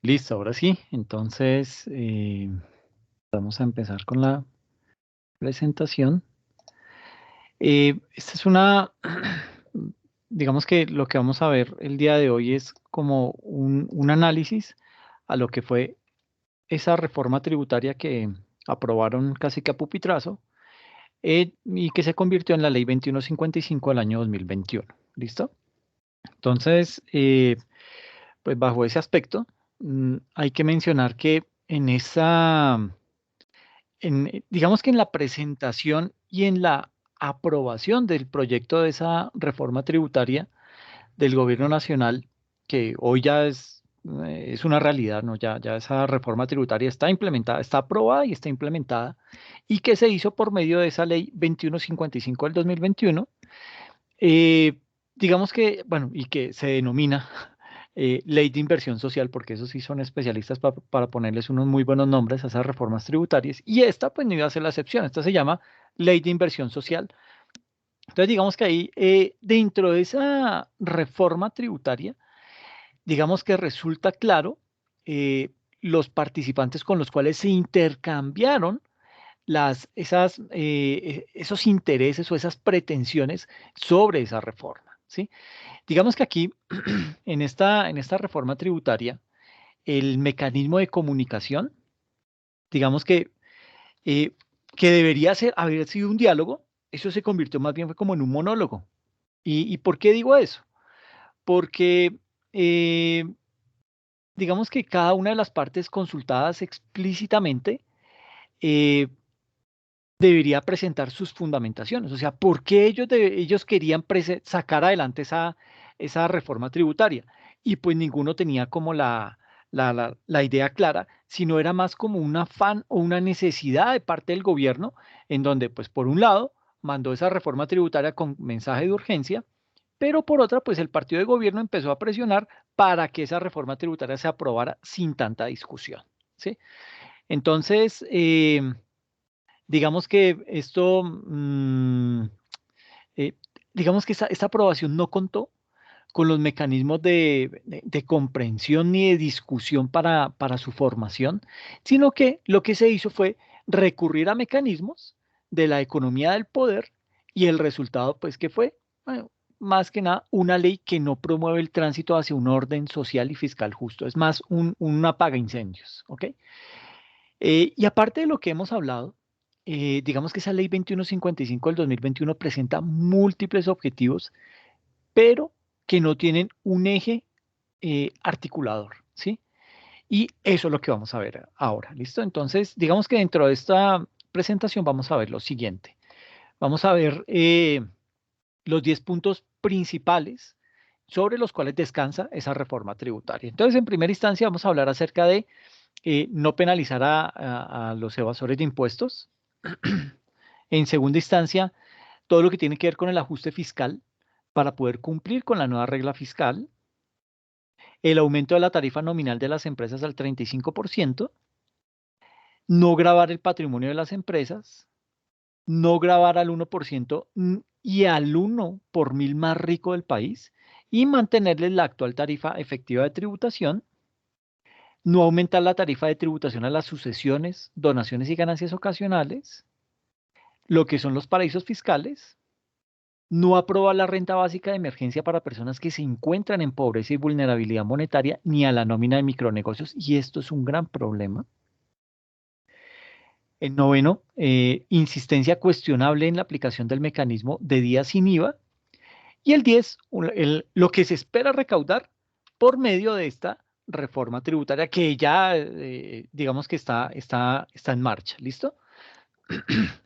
Listo, ahora sí. Entonces, vamos a empezar con la presentación. Esta es digamos que lo que vamos a ver el día de hoy es como un análisis a lo que fue esa reforma tributaria que aprobaron casi que a pupitrazo y que se convirtió en la Ley 2155 del año 2021. ¿Listo? Entonces, pues bajo ese aspecto, hay que mencionar que en digamos que en la presentación y en la aprobación del proyecto de esa reforma tributaria del gobierno nacional, que hoy ya es una realidad, ¿no? Ya esa reforma tributaria está implementada, está aprobada y está implementada, y que se hizo por medio de esa ley 2155 del 2021, eh, digamos que, bueno, y que se denomina ley de inversión social, porque esos sí son especialistas para ponerles unos muy buenos nombres a esas reformas tributarias, y esta pues no iba a ser la excepción, esta se llama ley de inversión social. Entonces digamos que ahí, dentro de esa reforma tributaria, digamos que resulta claro los participantes con los cuales se intercambiaron esos intereses o esas pretensiones sobre esa reforma, ¿sí? Digamos que aquí, en esta reforma tributaria, el mecanismo de comunicación, digamos eh, que debería haber sido un diálogo, eso se convirtió más bien fue como en un monólogo. ¿Y por qué digo eso? Porque eh, digamos que cada una de las partes consultadas explícitamente eh, debería presentar sus fundamentaciones, o sea, ¿por qué ellos querían sacar adelante esa reforma tributaria? Y pues ninguno tenía como la idea clara, sino era más como un afán o una necesidad de parte del gobierno, en donde, pues por un lado, mandó esa reforma tributaria con mensaje de urgencia, pero por otra, pues el partido de gobierno empezó a presionar para que esa reforma tributaria se aprobara sin tanta discusión, ¿sí? Entonces, digamos que esto, eh, digamos que esta aprobación no contó con los mecanismos de comprensión ni de discusión para su formación, sino que lo que se hizo fue recurrir a mecanismos de la economía del poder y el resultado, pues, que fue, bueno, más que nada, una ley que no promueve el tránsito hacia un orden social y fiscal justo, es más un apaga incendios, ¿ok? Y aparte de lo que hemos hablado, digamos que esa ley 2155 del 2021 presenta múltiples objetivos, pero que no tienen un eje articulador, ¿sí? Y eso es lo que vamos a ver ahora, ¿listo? Entonces, digamos que dentro de esta presentación vamos a ver lo siguiente. Vamos a ver los 10 puntos principales sobre los cuales descansa esa reforma tributaria. Entonces, en primera instancia, vamos a hablar acerca de no penalizar a los evasores de impuestos. En segunda instancia, todo lo que tiene que ver con el ajuste fiscal para poder cumplir con la nueva regla fiscal, el aumento de la tarifa nominal de las empresas al 35%, no gravar el patrimonio de las empresas, no gravar al 1% y al 1 por 1000 más rico del país y mantenerles la actual tarifa efectiva de tributación, no aumentar la tarifa de tributación a las sucesiones, donaciones y ganancias ocasionales, lo que son los paraísos fiscales, no aprueba la renta básica de emergencia para personas que se encuentran en pobreza y vulnerabilidad monetaria, ni a la nómina de micronegocios, y esto es un gran problema. El noveno, insistencia cuestionable en la aplicación del mecanismo de día sin IVA. Y el 10, lo que se espera recaudar por medio de esta reforma tributaria que ya, digamos que está en marcha. ¿Listo?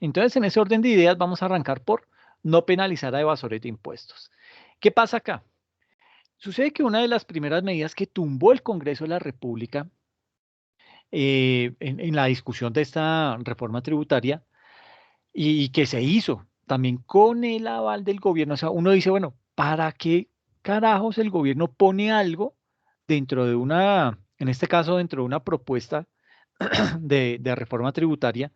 Entonces, en ese orden de ideas, vamos a arrancar por no penalizar a evasores de impuestos. ¿Qué pasa acá? Sucede que una de las primeras medidas que tumbó el Congreso de la República en la discusión de esta reforma tributaria y que se hizo también con el aval del gobierno, o sea, uno dice, bueno, ¿para qué carajos el gobierno pone algo dentro de en este caso, dentro de una propuesta de reforma tributaria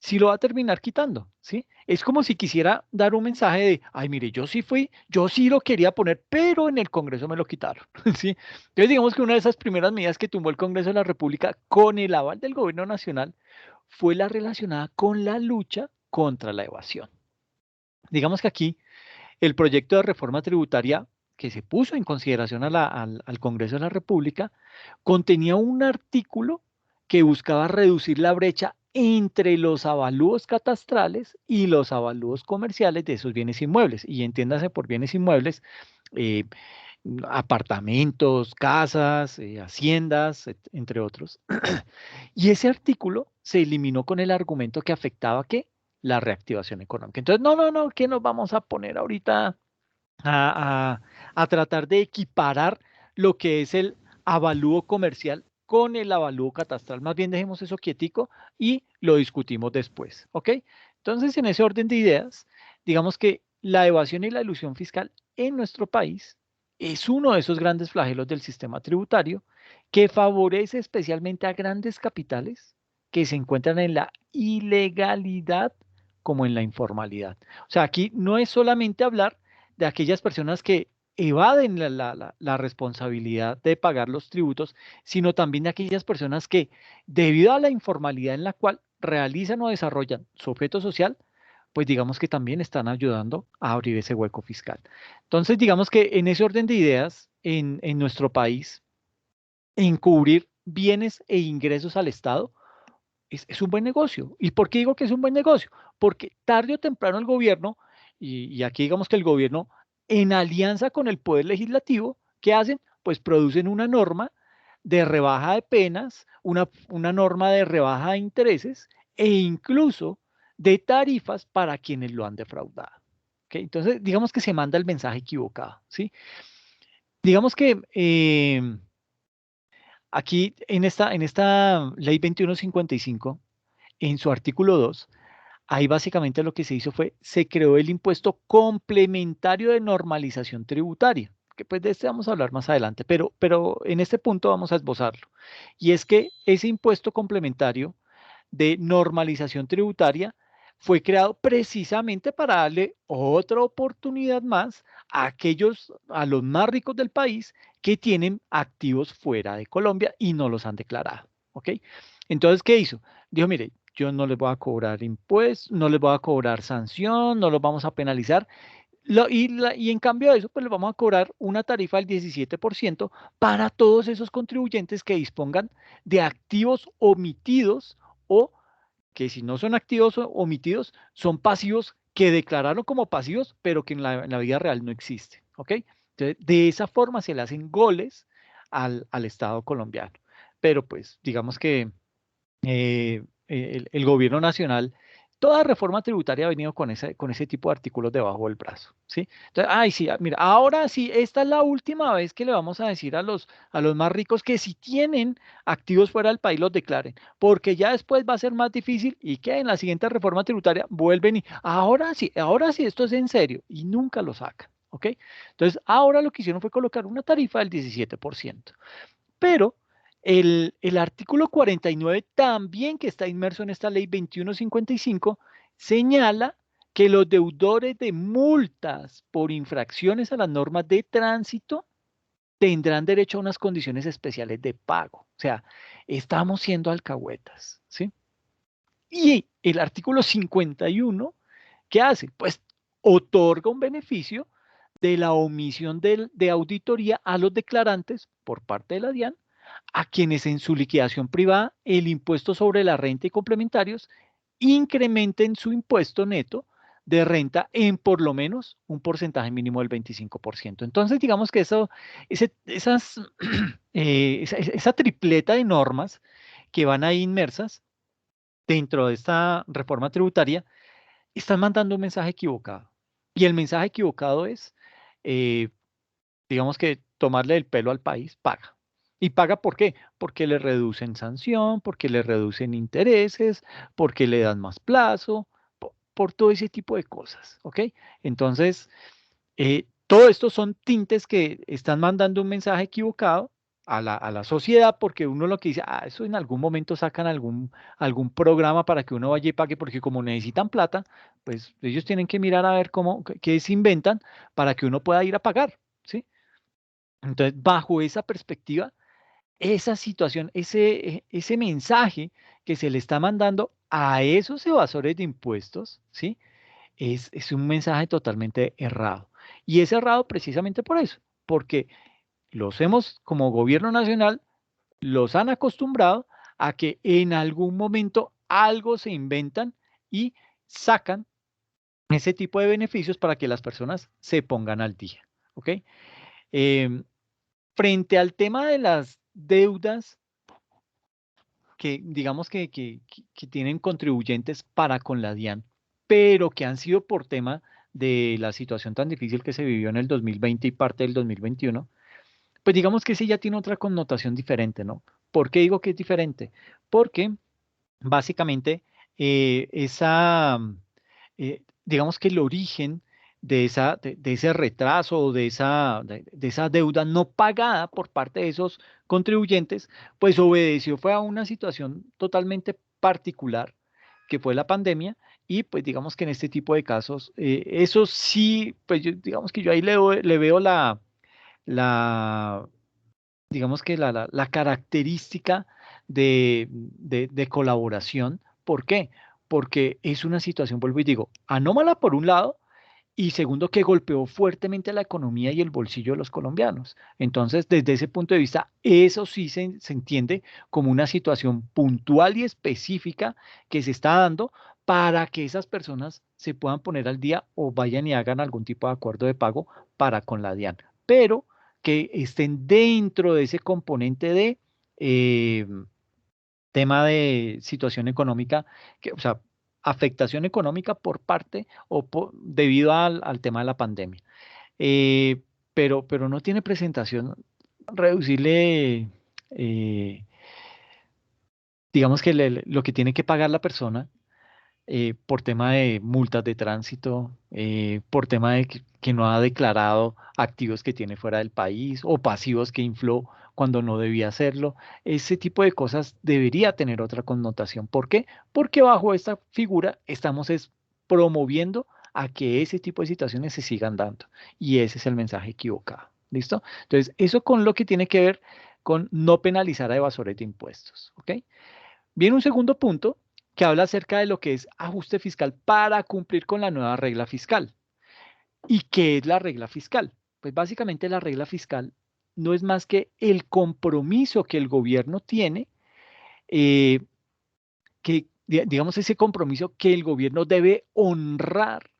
sí lo va a terminar quitando, ¿sí? Es como si quisiera dar un mensaje de, ay, mire, yo sí fui, yo sí lo quería poner, pero en el Congreso me lo quitaron, ¿sí? Entonces, digamos que una de esas primeras medidas que tumbó el Congreso de la República con el aval del gobierno nacional fue la relacionada con la lucha contra la evasión. Digamos que aquí el proyecto de reforma tributaria que se puso en consideración al Congreso de la República contenía un artículo que buscaba reducir la brecha entre los avalúos catastrales y los avalúos comerciales de esos bienes inmuebles. Y entiéndase por bienes inmuebles, eh, apartamentos, casas, haciendas, entre otros. Y ese artículo se eliminó con el argumento que afectaba que la reactivación económica. Entonces, no, no, no, ¿qué nos vamos a poner ahorita a, a tratar de equiparar lo que es el avalúo comercial con el avalúo catastral? Más bien dejemos eso quietico y lo discutimos después, ¿ok? Entonces, en ese orden de ideas, digamos que la evasión y la ilusión fiscal en nuestro país es uno de esos grandes flagelos del sistema tributario que favorece especialmente a grandes capitales que se encuentran en la ilegalidad como en la informalidad. O sea, aquí no es solamente hablar de aquellas personas que evaden la responsabilidad de pagar los tributos, sino también de aquellas personas que, debido a la informalidad en la cual realizan o desarrollan su objeto social, pues digamos que también están ayudando a abrir ese hueco fiscal. Entonces, digamos que en ese orden de ideas, en nuestro país, encubrir bienes e ingresos al Estado es un buen negocio. ¿Y por qué digo que es un buen negocio? Porque tarde o temprano el gobierno, y aquí digamos que el gobierno, en alianza con el Poder Legislativo, ¿qué hacen? Pues producen una norma de rebaja de penas, una norma de rebaja de intereses e incluso de tarifas para quienes lo han defraudado. ¿Ok? Entonces, digamos que se manda el mensaje equivocado, ¿sí? Digamos que aquí en esta ley 2155, en su artículo 2, ahí básicamente lo que se hizo fue, se creó el impuesto complementario de normalización tributaria, que pues de este vamos a hablar más adelante, pero en este punto vamos a esbozarlo. Y es que ese impuesto complementario de normalización tributaria fue creado precisamente para darle otra oportunidad más a aquellos, a los más ricos del país que tienen activos fuera de Colombia y no los han declarado. ¿Ok? Entonces, ¿qué hizo? Dijo, mire, yo no les voy a cobrar impuestos, no les voy a cobrar sanción, no los vamos a penalizar. Y en cambio de eso, pues les vamos a cobrar una tarifa del 17% para todos esos contribuyentes que dispongan de activos omitidos o que si no son activos o omitidos, son pasivos que declararon como pasivos, pero que en la vida real no existen. ¿Ok? Entonces, de esa forma se le hacen goles al Estado colombiano. Pero pues digamos que el gobierno nacional, toda reforma tributaria ha venido con ese tipo de artículos debajo del brazo, ¿sí? Entonces, ay, sí, mira, ahora sí, esta es la última vez que le vamos a decir a los más ricos que si tienen activos fuera del país los declaren, porque ya después va a ser más difícil y que en la siguiente reforma tributaria vuelven y ahora sí, esto es en serio y nunca lo sacan, ¿ok? Entonces, ahora lo que hicieron fue colocar una tarifa del 17%. Pero el artículo 49 también que está inmerso en esta ley 2155 señala que los deudores de multas por infracciones a las normas de tránsito tendrán derecho a unas condiciones especiales de pago. O sea, estamos siendo alcahuetas, ¿sí? Y el artículo 51, ¿qué hace? Pues otorga un beneficio de la omisión de auditoría a los declarantes por parte de la DIAN a quienes en su liquidación privada el impuesto sobre la renta y complementarios incrementen su impuesto neto de renta en por lo menos un porcentaje mínimo del 25%. Entonces, digamos que esa tripleta de normas que van ahí inmersas dentro de esta reforma tributaria están mandando un mensaje equivocado. Y el mensaje equivocado es, eh, digamos que tomarle el pelo al país paga. ¿Y paga por qué? Porque le reducen sanción, porque le reducen intereses, porque le dan más plazo, por todo ese tipo de cosas, ¿ok? Entonces, todo esto son tintes que están mandando un mensaje equivocado a la sociedad, porque uno lo que dice, eso en algún momento sacan algún programa para que uno vaya y pague, porque como necesitan plata, pues ellos tienen que mirar a ver qué se inventan para que uno pueda ir a pagar, ¿sí? Entonces, bajo esa perspectiva, esa situación, ese mensaje que se le está mandando a esos evasores de impuestos, ¿sí? Es un mensaje totalmente errado. Y es errado precisamente por eso, porque los hemos, como gobierno nacional, los han acostumbrado a que en algún momento algo se inventan y sacan ese tipo de beneficios para que las personas se pongan al día. ¿Ok? Em, Frente al tema de las deudas que digamos que tienen contribuyentes para con la DIAN, pero que han sido por tema de la situación tan difícil que se vivió en el 2020 y parte del 2021, pues digamos que ese ya tiene otra connotación diferente, ¿no? ¿Por qué digo que es diferente? Porque básicamente digamos que el origen de ese retraso o de esa deuda no pagada por parte de esos contribuyentes, pues obedeció, fue a una situación totalmente particular, que fue la pandemia, y pues digamos que en este tipo de casos, eso sí, pues digamos que yo ahí le veo la, digamos que la característica de colaboración. ¿Por qué? Porque es una situación, vuelvo y digo, anómala por un lado, y segundo, que golpeó fuertemente la economía y el bolsillo de los colombianos. Entonces, desde ese punto de vista, eso sí se entiende como una situación puntual y específica que se está dando para que esas personas se puedan poner al día o vayan y hagan algún tipo de acuerdo de pago para con la DIAN. Pero que estén dentro de ese componente de eh, tema de situación económica, o sea, afectación económica por parte o debido al tema de la pandemia. Eh, pero no tiene presentación reducirle, eh, digamos que lo que tiene que pagar la persona por tema de multas de tránsito, por tema de que no ha declarado activos que tiene fuera del país o pasivos que infló cuando no debía hacerlo. Ese tipo de cosas debería tener otra connotación. ¿Por qué? Porque bajo esta figura estamos promoviendo a que ese tipo de situaciones se sigan dando. Y ese es el mensaje equivocado. ¿Listo? Entonces, eso con lo que tiene que ver con no penalizar a evasores de impuestos. ¿Ok? Viene un segundo punto que habla acerca de lo que es ajuste fiscal para cumplir con la nueva regla fiscal. ¿Y qué es la regla fiscal? Pues básicamente la regla fiscal no es más que el compromiso que el gobierno tiene, eh, digamos ese compromiso que el gobierno debe honrar.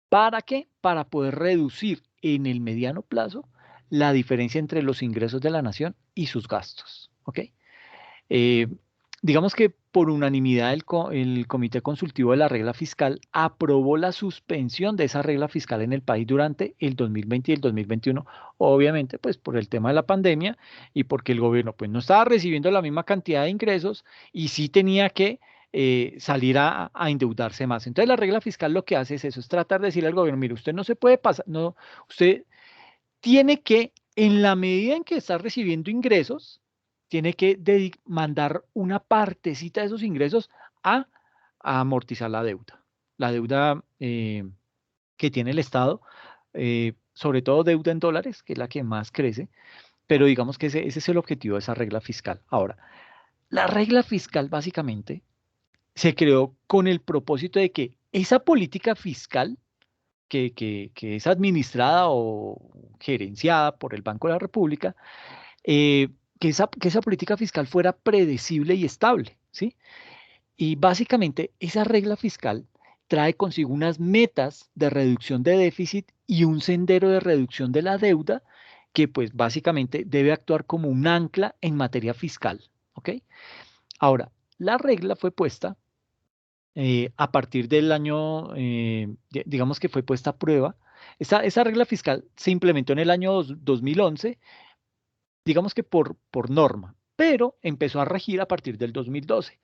¿Para qué? Para poder reducir en el mediano plazo la diferencia entre los ingresos de la nación y sus gastos. ¿Ok? Eh, digamos que por unanimidad el Comité Consultivo de la Regla Fiscal aprobó la suspensión de esa regla fiscal en el país durante el 2020 y el 2021, obviamente pues por el tema de la pandemia y porque el gobierno pues no estaba recibiendo la misma cantidad de ingresos y sí tenía que salir a endeudarse más. Entonces la regla fiscal lo que hace es eso, es tratar de decirle al gobierno, mire, usted no se puede pasar, no, usted tiene que, en la medida en que está recibiendo ingresos, tiene que mandar una partecita de esos ingresos a, a amortizar la deuda que tiene el Estado, sobre todo deuda en dólares, que es la que más crece, pero digamos que ese es el objetivo de esa regla fiscal. Ahora, la regla fiscal básicamente se creó con el propósito de que esa política fiscal que es administrada o gerenciada por el Banco de la República, eh, que esa política fiscal fuera predecible y estable, ¿sí? Y básicamente esa regla fiscal trae consigo unas metas de reducción de déficit y un sendero de reducción de la deuda que pues básicamente debe actuar como un ancla en materia fiscal, ¿ok? Ahora, la regla fue puesta a partir del año, digamos que fue puesta a prueba. Esa regla fiscal se implementó en el año 2011, digamos que por norma, pero empezó a regir a partir del 2012.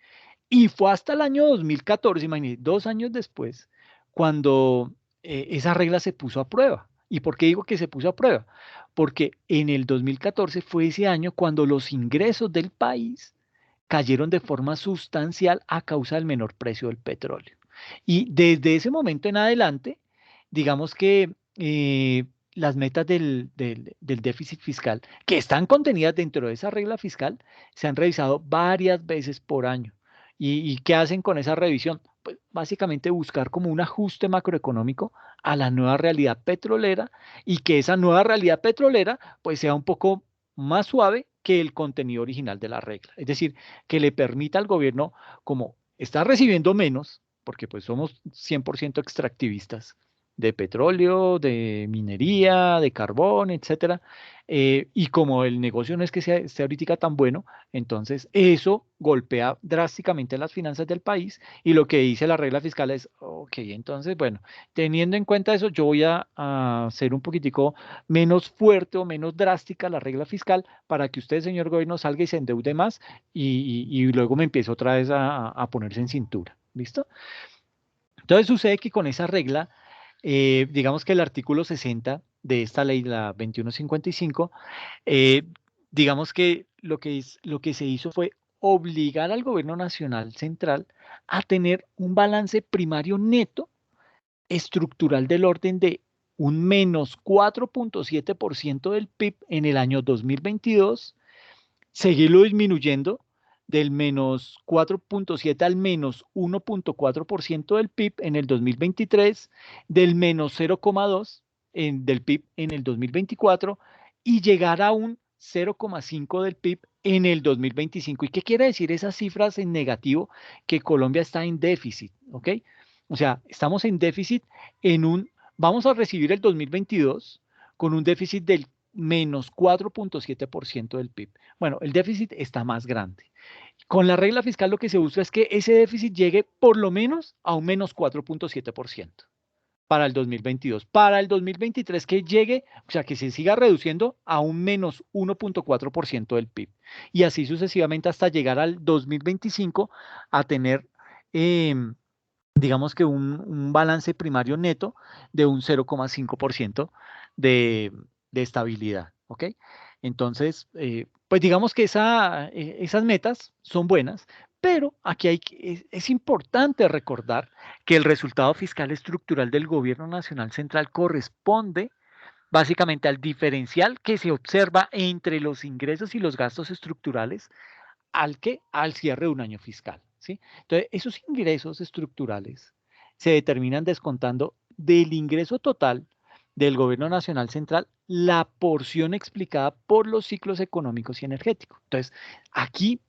Y fue hasta el año 2014, imagínense, 2 años después, cuando esa regla se puso a prueba. ¿Y por qué digo que se puso a prueba? Porque en el 2014 fue ese año cuando los ingresos del país cayeron de forma sustancial a causa del menor precio del petróleo. Y desde ese momento en adelante, digamos que las metas del déficit fiscal, que están contenidas dentro de esa regla fiscal, se han revisado varias veces por año. ¿Y qué hacen con esa revisión? Pues básicamente buscar como un ajuste macroeconómico a la nueva realidad petrolera y que esa nueva realidad petrolera pues sea un poco más suave que el contenido original de la regla. Es decir, que le permita al gobierno, como está recibiendo menos, porque pues somos 100% extractivistas de petróleo, de minería, de carbón, etcétera, y como el negocio no es que sea, esté ahorita tan bueno, entonces eso golpea drásticamente las finanzas del país y lo que dice la regla fiscal es, ok, entonces, bueno, teniendo en cuenta eso, yo voy a ser un poquitico menos fuerte o menos drástica la regla fiscal para que usted, señor gobierno, salga y se endeude más y luego me empiece otra vez a ponerse en cintura. ¿Listo? Entonces sucede que con esa regla, digamos que el artículo 60 de esta ley, la 2155, eh, digamos que lo que se hizo fue obligar al gobierno nacional central a tener un balance primario neto estructural del orden de un menos 4,7% del PIB en el año 2022, seguirlo disminuyendo del menos 4,7 al menos 1,4% del PIB en el 2023, del menos 0,2 del PIB en el 2024 y llegar a un 0,5 del PIB en el 2025. ¿Y qué quiere decir esas cifras en negativo? Que Colombia está en déficit, ¿ok? O sea, estamos en déficit en vamos a recibir el 2022 con un déficit del menos 4,7% del PIB. Bueno, el déficit está más grande. Con la regla fiscal lo que se busca es que ese déficit llegue por lo menos a un menos 4,7% para el 2022. Para el 2023 que llegue, o sea, que se siga reduciendo a un menos 1,4% del PIB. Y así sucesivamente hasta llegar al 2025 a tener, digamos que un balance primario neto de un 0,5% de, de estabilidad. ¿Ok? Entonces, pues digamos que esas metas son buenas, pero aquí es importante recordar que el resultado fiscal estructural del gobierno nacional central corresponde básicamente al diferencial que se observa entre los ingresos y los gastos estructurales al cierre de un año fiscal, ¿sí? Entonces, esos ingresos estructurales se determinan descontando del ingreso total del gobierno nacional central la porción explicada por los ciclos económicos y energéticos. Entonces, aquí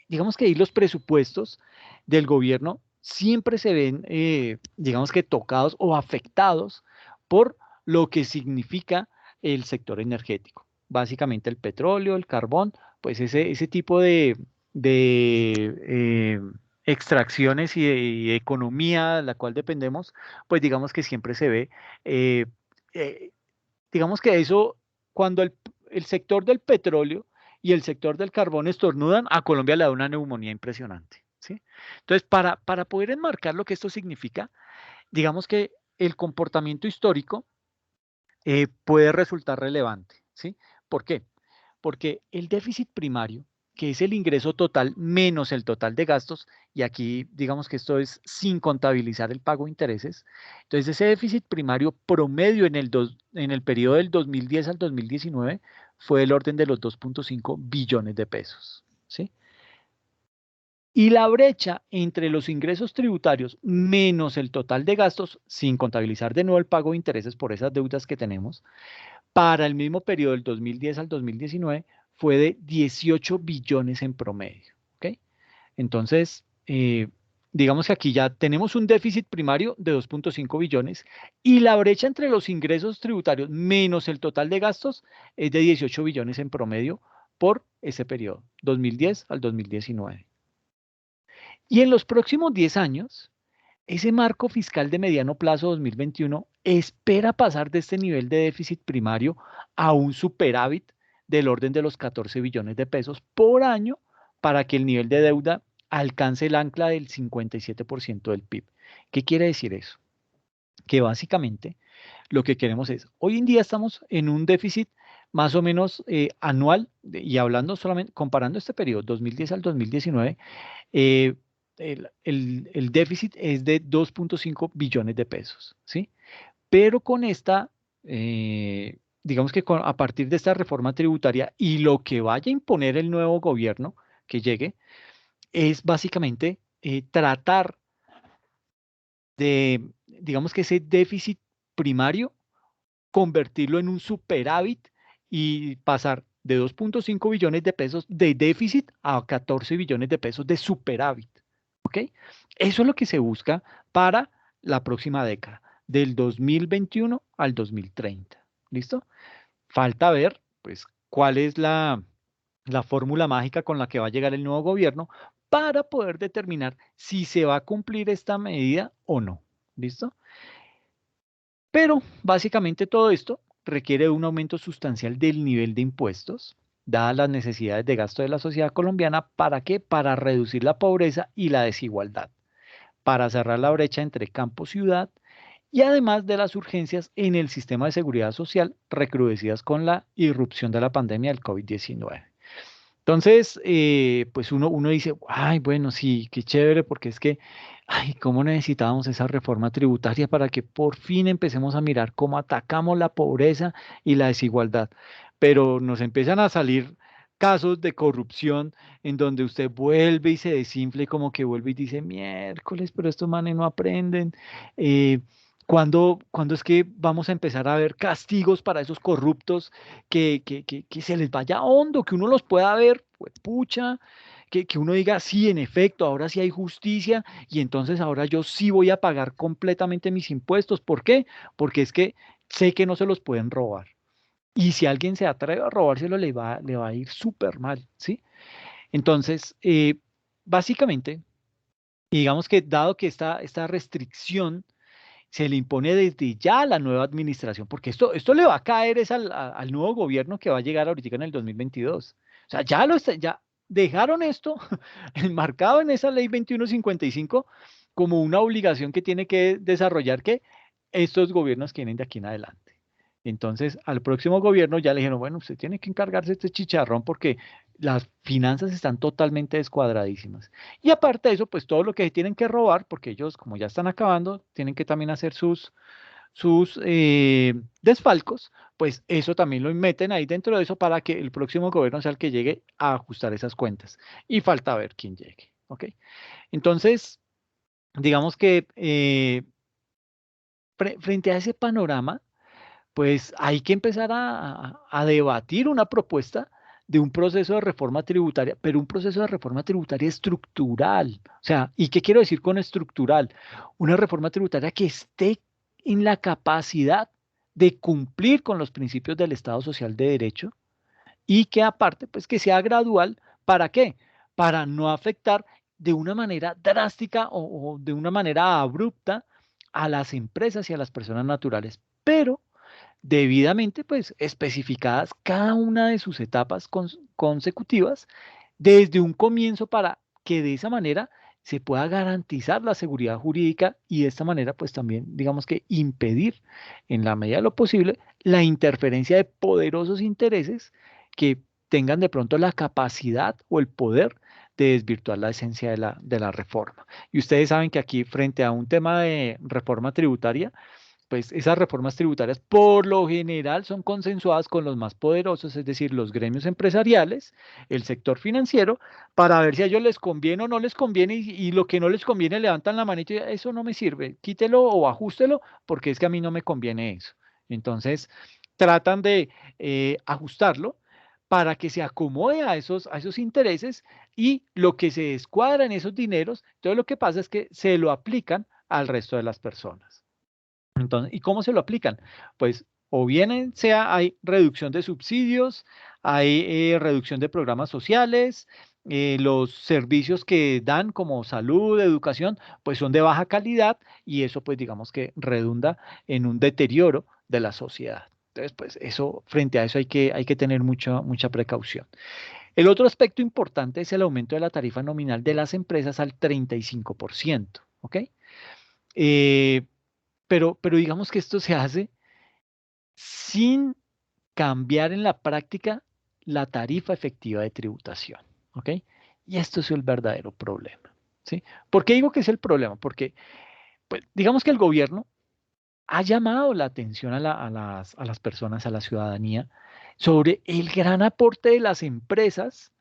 digamos que ahí los presupuestos del gobierno siempre se ven, digamos que tocados o afectados por lo que significa el sector energético. Básicamente el petróleo, el carbón, pues ese tipo de extracciones y economía de la cual dependemos, pues digamos que siempre se ve, eh, eh, digamos que eso, cuando el sector del petróleo y el sector del carbón estornudan, a Colombia le da una neumonía impresionante, ¿sí? Entonces, para poder enmarcar lo que esto significa, digamos que el comportamiento histórico puede resultar relevante, ¿sí? ¿Por qué? Porque el déficit primario, que es el ingreso total menos el total de gastos, y aquí digamos que esto es sin contabilizar el pago de intereses, entonces ese déficit primario promedio en el periodo del 2010 al 2019 fue del orden de los 2,5 billones de pesos, ¿sí? Y la brecha entre los ingresos tributarios menos el total de gastos, sin contabilizar de nuevo el pago de intereses por esas deudas que tenemos, para el mismo periodo del 2010 al 2019 fue de 18 billones en promedio. ¿Ok? Entonces, digamos que aquí ya tenemos un déficit primario de 2,5 billones y la brecha entre los ingresos tributarios menos el total de gastos es de 18 billones en promedio por ese periodo, 2010 al 2019. Y en los próximos 10 años, ese marco fiscal de mediano plazo 2021 espera pasar de este nivel de déficit primario a un superávit del orden de los 14 billones de pesos por año para que el nivel de deuda alcance el ancla del 57% del PIB. ¿Qué quiere decir eso? Que básicamente Lo que queremos es, hoy en día estamos en un déficit más o menos anual, y hablando solamente, comparando este periodo 2010 al 2019, eh, el déficit es de 2.5 billones de pesos, ¿sí? Pero con esta, digamos que a partir de esta reforma tributaria y lo que vaya a imponer el nuevo gobierno que llegue, es básicamente tratar de, digamos que ese déficit primario, convertirlo en un superávit y pasar de 2.5 billones de pesos de déficit a 14 billones de pesos de superávit. ¿Ok? Eso es lo que se busca para la próxima década, del 2021 al 2030. ¿Listo? Falta ver, pues, cuál es la fórmula mágica con la que va a llegar el nuevo gobierno para poder determinar si se va a cumplir esta medida o no. ¿Listo? Pero básicamente todo esto requiere un aumento sustancial del nivel de impuestos, dadas las necesidades de gasto de la sociedad colombiana. ¿Para qué? Para reducir la pobreza y la desigualdad, para cerrar la brecha entre campo-ciudad y además de las urgencias en el sistema de seguridad social recrudecidas con la irrupción de la pandemia del COVID-19. Entonces, pues uno dice, ay, bueno, sí, qué chévere, porque es que, ay, cómo necesitábamos esa reforma tributaria para que por fin empecemos a mirar cómo atacamos la pobreza y la desigualdad. Pero nos empiezan a salir casos de corrupción en donde usted vuelve y se desinfla y como que vuelve y dice, miércoles, pero estos manes no aprenden. Eh, ¿cuándo es que vamos a empezar a ver castigos para esos corruptos? Que se les vaya hondo, que uno los pueda ver, pues, pucha, que uno diga, sí, en efecto, ahora sí hay justicia y entonces ahora yo sí voy a pagar completamente mis impuestos. ¿Por qué? Porque es que sé que no se los pueden robar. Y si alguien se atreve a robárselo, le va a ir súper mal, ¿sí? Entonces, básicamente, digamos que dado que esta restricción se le impone desde ya a la nueva administración, porque esto le va a caer es al nuevo gobierno que va a llegar ahorita en el 2022. O sea, ya dejaron esto enmarcado en esa ley 2155 como una obligación que tiene que desarrollar que estos gobiernos tienen de aquí en adelante. Entonces, al próximo gobierno ya le dijeron, bueno, usted tiene que encargarse de este chicharrón porque las finanzas están totalmente descuadradísimas. Y aparte de eso, pues todo lo que tienen que robar, porque ellos, como ya están acabando, tienen que también hacer sus desfalcos, pues eso también lo meten ahí dentro de eso para que el próximo gobierno sea el que llegue a ajustar esas cuentas. Y falta ver quién llegue. ¿Ok? Entonces, digamos que frente a ese panorama, pues hay que empezar a debatir una propuesta de un proceso de reforma tributaria, pero un proceso de reforma tributaria estructural. O sea, ¿y qué quiero decir con estructural? Una reforma tributaria que esté en la capacidad de cumplir con los principios del Estado Social de Derecho y que aparte, pues que sea gradual. ¿Para qué? Para no afectar de una manera drástica o de una manera abrupta a las empresas y a las personas naturales, pero debidamente pues especificadas cada una de sus etapas consecutivas desde un comienzo para que de esa manera se pueda garantizar la seguridad jurídica y de esta manera pues también digamos que impedir en la medida de lo posible la interferencia de poderosos intereses que tengan de pronto la capacidad o el poder de desvirtuar la esencia de la reforma. Y ustedes saben que aquí frente a un tema de reforma tributaria, pues esas reformas tributarias por lo general son consensuadas con los más poderosos, es decir, los gremios empresariales, el sector financiero, para ver si a ellos les conviene o no les conviene y lo que no les conviene levantan la manita y eso no me sirve, quítelo o ajústelo porque es que a mí no me conviene eso. Entonces, tratan de ajustarlo para que se acomode a esos intereses y lo que se descuadra en esos dineros, entonces lo que pasa es que se lo aplican al resto de las personas. Entonces, ¿y cómo se lo aplican? Pues o bien sea hay reducción de subsidios, hay reducción de programas sociales, los servicios que dan como salud, educación, pues son de baja calidad y eso pues digamos que redunda en un deterioro de la sociedad. Entonces, pues eso, frente a eso hay que tener mucha precaución. El otro aspecto importante es el aumento de la tarifa nominal de las empresas al 35%, ¿ok? Eh, pero digamos que esto se hace sin cambiar en la práctica la tarifa efectiva de tributación, ¿ok? Y esto es el verdadero problema, ¿sí? ¿Por qué digo que es el problema? Porque, pues, digamos que el gobierno ha llamado la atención a las personas, a la ciudadanía, sobre el gran aporte de las empresas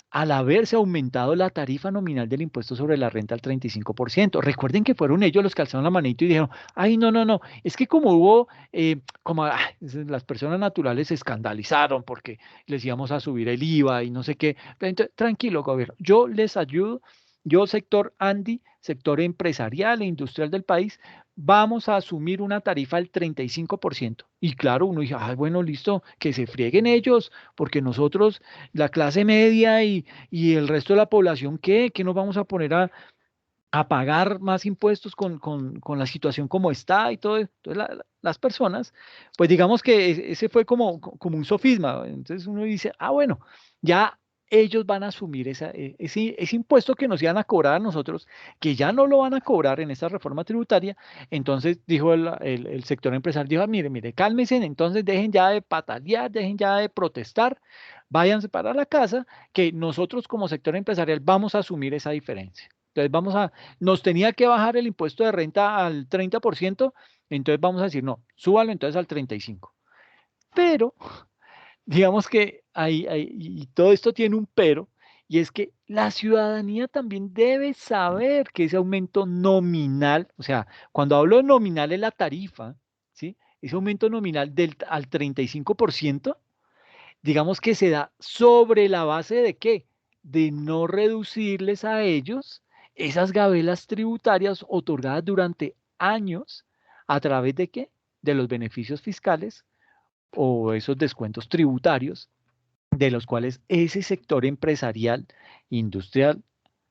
al haberse aumentado la tarifa nominal del impuesto sobre la renta al 35%. Recuerden que fueron ellos los que alzaron la manito y dijeron, ay, no, no, no, es que como hubo, las personas naturales se escandalizaron porque les íbamos a subir el IVA y no sé qué. Entonces, tranquilo, gobierno, yo les ayudo, yo sector Andy, sector empresarial e industrial del país, vamos a asumir una tarifa del 35%. Y claro, uno dice, ah, bueno, listo, que se frieguen ellos, porque nosotros la clase media y el resto de la población, ¿qué? ¿Qué nos vamos a poner a pagar más impuestos con la situación como está y todo? Entonces, las personas, pues digamos que ese fue como un sofisma. Entonces uno dice, ah, bueno, ya ellos van a asumir ese impuesto que nos iban a cobrar a nosotros, que ya no lo van a cobrar en esta reforma tributaria. Entonces dijo el sector empresarial, dijo, "Ah, mire, mire, cálmense, entonces dejen ya de patalear, dejen ya de protestar, váyanse para la casa, que nosotros como sector empresarial vamos a asumir esa diferencia. Entonces nos tenía que bajar el impuesto de renta al 30%, entonces vamos a decir, no, súbalo entonces al 35%. Pero digamos que y todo esto tiene un pero, y es que la ciudadanía también debe saber que ese aumento nominal, o sea, cuando hablo de nominal es la tarifa, ¿sí? Ese aumento nominal al 35%, digamos que se da sobre la base de qué? De no reducirles a ellos esas gabelas tributarias otorgadas durante años a través de qué? De los beneficios fiscales o esos descuentos tributarios de los cuales ese sector empresarial, industrial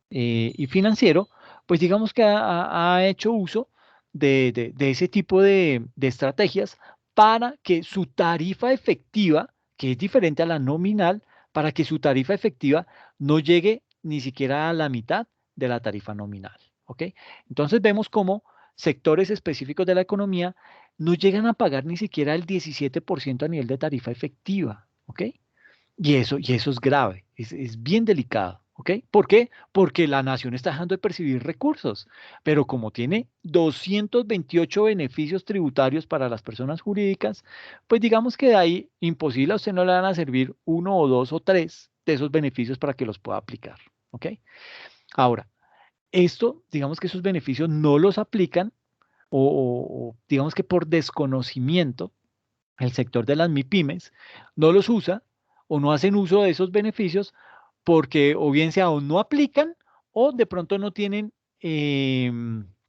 y financiero, pues digamos que ha hecho uso de ese tipo de estrategias para que su tarifa efectiva, que es diferente a la nominal, para que su tarifa efectiva no llegue ni siquiera a la mitad de la tarifa nominal. ¿Ok? Entonces vemos cómo sectores específicos de la economía no llegan a pagar ni siquiera el 17% a nivel de tarifa efectiva. ¿Ok? Y eso es grave, es bien delicado, ¿ok? ¿Por qué? Porque la nación está dejando de percibir recursos, pero como tiene 228 beneficios tributarios para las personas jurídicas, pues digamos que de ahí imposible a usted no le van a servir uno o dos o tres de esos beneficios para que los pueda aplicar, ¿ok? Ahora, esto, digamos que esos beneficios no los aplican o digamos que por desconocimiento el sector de las MIPIMES no los usa o no hacen uso de esos beneficios porque o bien sea o no aplican o de pronto no tienen,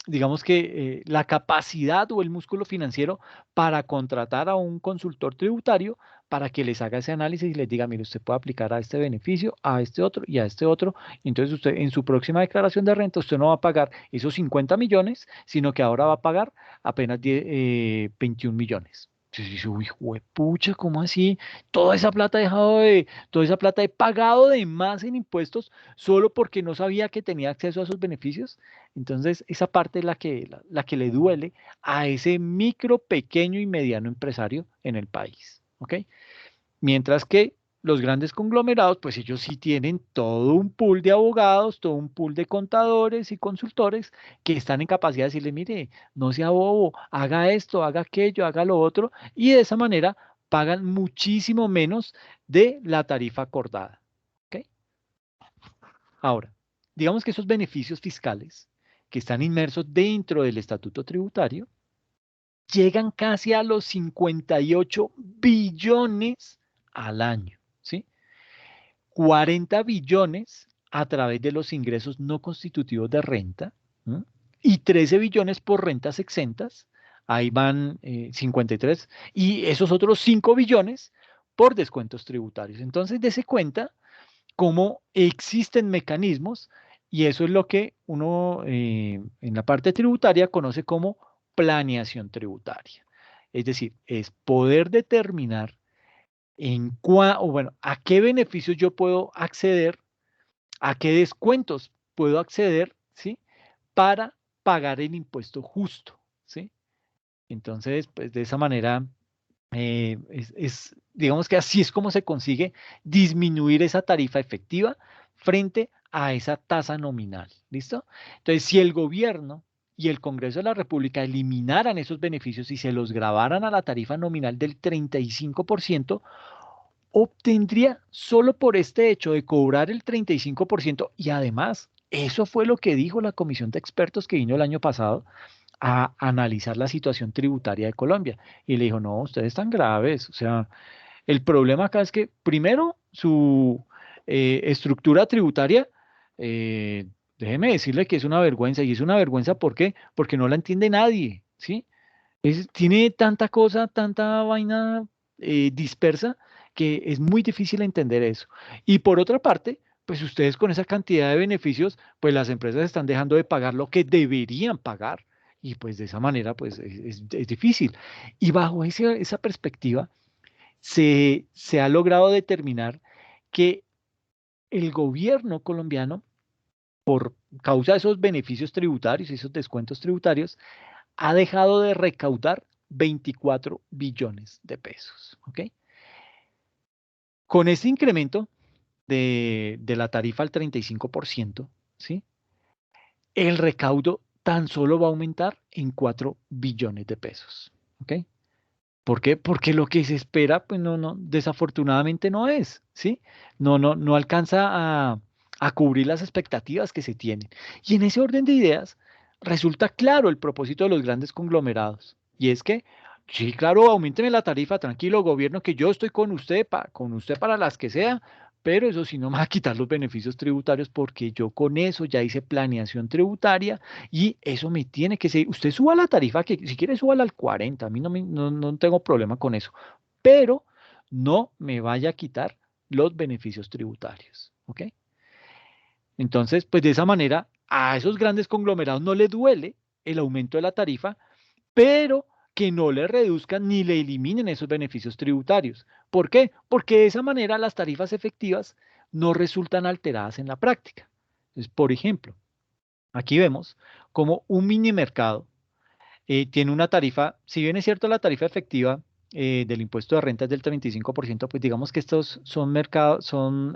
digamos que la capacidad o el músculo financiero para contratar a un consultor tributario para que les haga ese análisis y les diga, mire, usted puede aplicar a este beneficio, a este otro y a este otro. Entonces usted en su próxima declaración de renta, usted no va a pagar esos 50 millones, sino que ahora va a pagar apenas 21 millones. Entonces dice, uy, pucha, ¿cómo así? Toda esa plata he pagado de más en impuestos solo porque no sabía que tenía acceso a esos beneficios. Entonces, esa parte es la que le duele a ese micro, pequeño y mediano empresario en el país. ¿Ok? Mientras que los grandes conglomerados, pues ellos sí tienen todo un pool de abogados, todo un pool de contadores y consultores que están en capacidad de decirle, mire, no sea bobo, haga esto, haga aquello, haga lo otro, y de esa manera pagan muchísimo menos de la tarifa acordada. ¿Ok? Ahora, digamos que esos beneficios fiscales que están inmersos dentro del estatuto tributario llegan casi a los 58 billones al año, ¿sí? 40 billones a través de los ingresos no constitutivos de renta, ¿no? Y 13 billones por rentas exentas, ahí van 53, y esos otros 5 billones por descuentos tributarios. Entonces, dése cuenta cómo existen mecanismos, y eso es lo que uno en la parte tributaria conoce como planeación tributaria. Es decir, es poder determinar o bueno, a qué beneficios yo puedo acceder, a qué descuentos puedo acceder, ¿sí? Para pagar el impuesto justo, ¿sí? Entonces, pues de esa manera, digamos que así es como se consigue disminuir esa tarifa efectiva frente a esa tasa nominal. ¿Listo? Entonces, si el gobierno y el Congreso de la República eliminaran esos beneficios y se los grabaran a la tarifa nominal del 35%, obtendría solo por este hecho de cobrar el 35% y además, eso fue lo que dijo la comisión de expertos que vino el año pasado a analizar la situación tributaria de Colombia. Y le dijo, no, ustedes están graves. O sea, el problema acá es que primero su estructura tributaria, eh, déjeme decirle que es una vergüenza. Y es una vergüenza, ¿por qué? Porque no la entiende nadie, ¿sí? Tiene tanta cosa, tanta vaina dispersa que es muy difícil entender eso. Y por otra parte, pues ustedes con esa cantidad de beneficios, pues las empresas están dejando de pagar lo que deberían pagar. Y pues de esa manera, pues es difícil. Y bajo esa perspectiva, se ha logrado determinar que el gobierno colombiano, por causa de esos beneficios tributarios y esos descuentos tributarios, ha dejado de recaudar 24 billones de pesos. ¿Ok? Con este incremento de la tarifa al 35%, ¿sí? El recaudo tan solo va a aumentar en 4 billones de pesos. ¿Ok? ¿Por qué? Porque lo que se espera, pues desafortunadamente no es, ¿sí? No alcanza a cubrir las expectativas que se tienen. Y en ese orden de ideas, resulta claro el propósito de los grandes conglomerados. Y es que, sí, claro, aumenteme la tarifa, tranquilo, gobierno, que yo estoy con usted, con usted para las que sea, pero eso sí no me va a quitar los beneficios tributarios porque yo con eso ya hice planeación tributaria y eso me tiene que ser, usted suba la tarifa, que si quiere súbala al 40, a mí no tengo problema con eso, pero no me vaya a quitar los beneficios tributarios, ¿ok? Entonces, pues de esa manera, a esos grandes conglomerados no les duele el aumento de la tarifa, pero que no le reduzcan ni le eliminen esos beneficios tributarios. ¿Por qué? Porque de esa manera las tarifas efectivas no resultan alteradas en la práctica. Entonces, por ejemplo, aquí vemos como un mini mercado tiene una tarifa, si bien es cierto la tarifa efectiva del impuesto de renta es del 35%, pues digamos que estos son mercados, son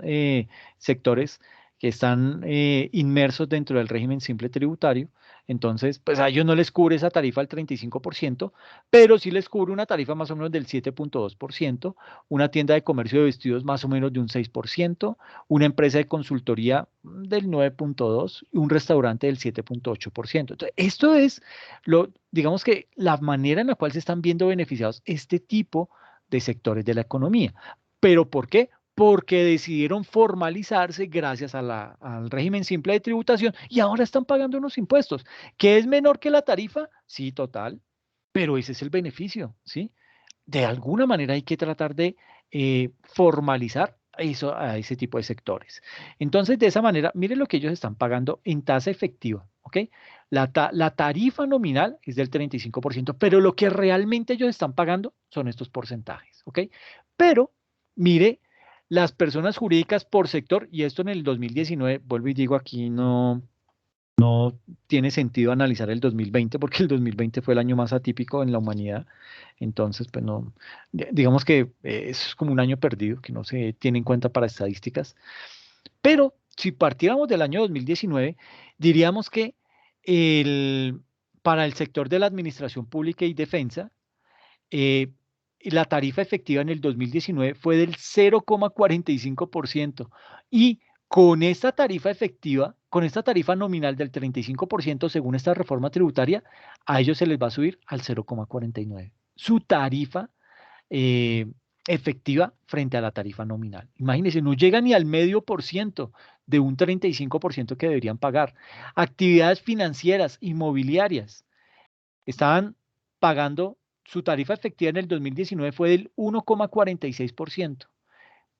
sectores que están inmersos dentro del régimen simple tributario. Entonces, pues a ellos no les cubre esa tarifa al 35%, pero sí les cubre una tarifa más o menos del 7,2%, una tienda de comercio de vestidos más o menos de un 6%, una empresa de consultoría del 9,2% y un restaurante del 7,8%. Entonces, esto es digamos que la manera en la cual se están viendo beneficiados este tipo de sectores de la economía. ¿Pero por qué? Porque decidieron formalizarse gracias al régimen simple de tributación y ahora están pagando unos impuestos, que es menor que la tarifa, sí, total, pero ese es el beneficio, ¿sí? De alguna manera hay que tratar de formalizar eso, a ese tipo de sectores. Entonces, de esa manera, miren lo que ellos están pagando en tasa efectiva, ¿ok? La tarifa nominal es del 35%, pero lo que realmente ellos están pagando son estos porcentajes, ¿ok? Pero, mire, las personas jurídicas por sector, y esto en el 2019, vuelvo y digo, aquí no tiene sentido analizar el 2020 porque el 2020 fue el año más atípico en la humanidad. Entonces, pues no, digamos que es como un año perdido que no se tiene en cuenta para estadísticas. Pero si partiéramos del año 2019, diríamos que el, para el sector de la administración pública y defensa, eh, la tarifa efectiva en el 2019 fue del 0,45% y con esta tarifa efectiva, con esta tarifa nominal del 35% según esta reforma tributaria, a ellos se les va a subir al 0,49%. Su tarifa eh, efectiva frente a la tarifa nominal. Imagínense, no llega ni al medio por ciento de un 35% que deberían pagar. Actividades financieras, inmobiliarias, estaban pagando su tarifa efectiva en el 2019 fue del 1,46%.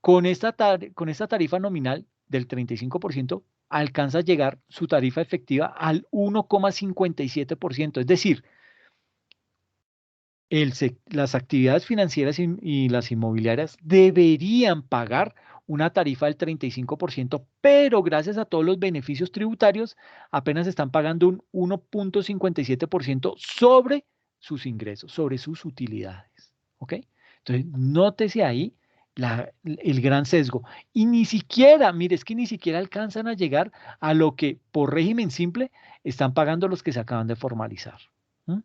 Con esta tarifa nominal del 35% alcanza a llegar su tarifa efectiva al 1,57%. Es decir, las actividades financieras y las inmobiliarias deberían pagar una tarifa del 35%, pero gracias a todos los beneficios tributarios apenas están pagando un 1,57% sobre sus ingresos, sobre sus utilidades. ¿Ok? Entonces, nótese ahí el gran sesgo. Y ni siquiera, mire, es que ni siquiera alcanzan a llegar a lo que por régimen simple están pagando los que se acaban de formalizar. ¿Mm?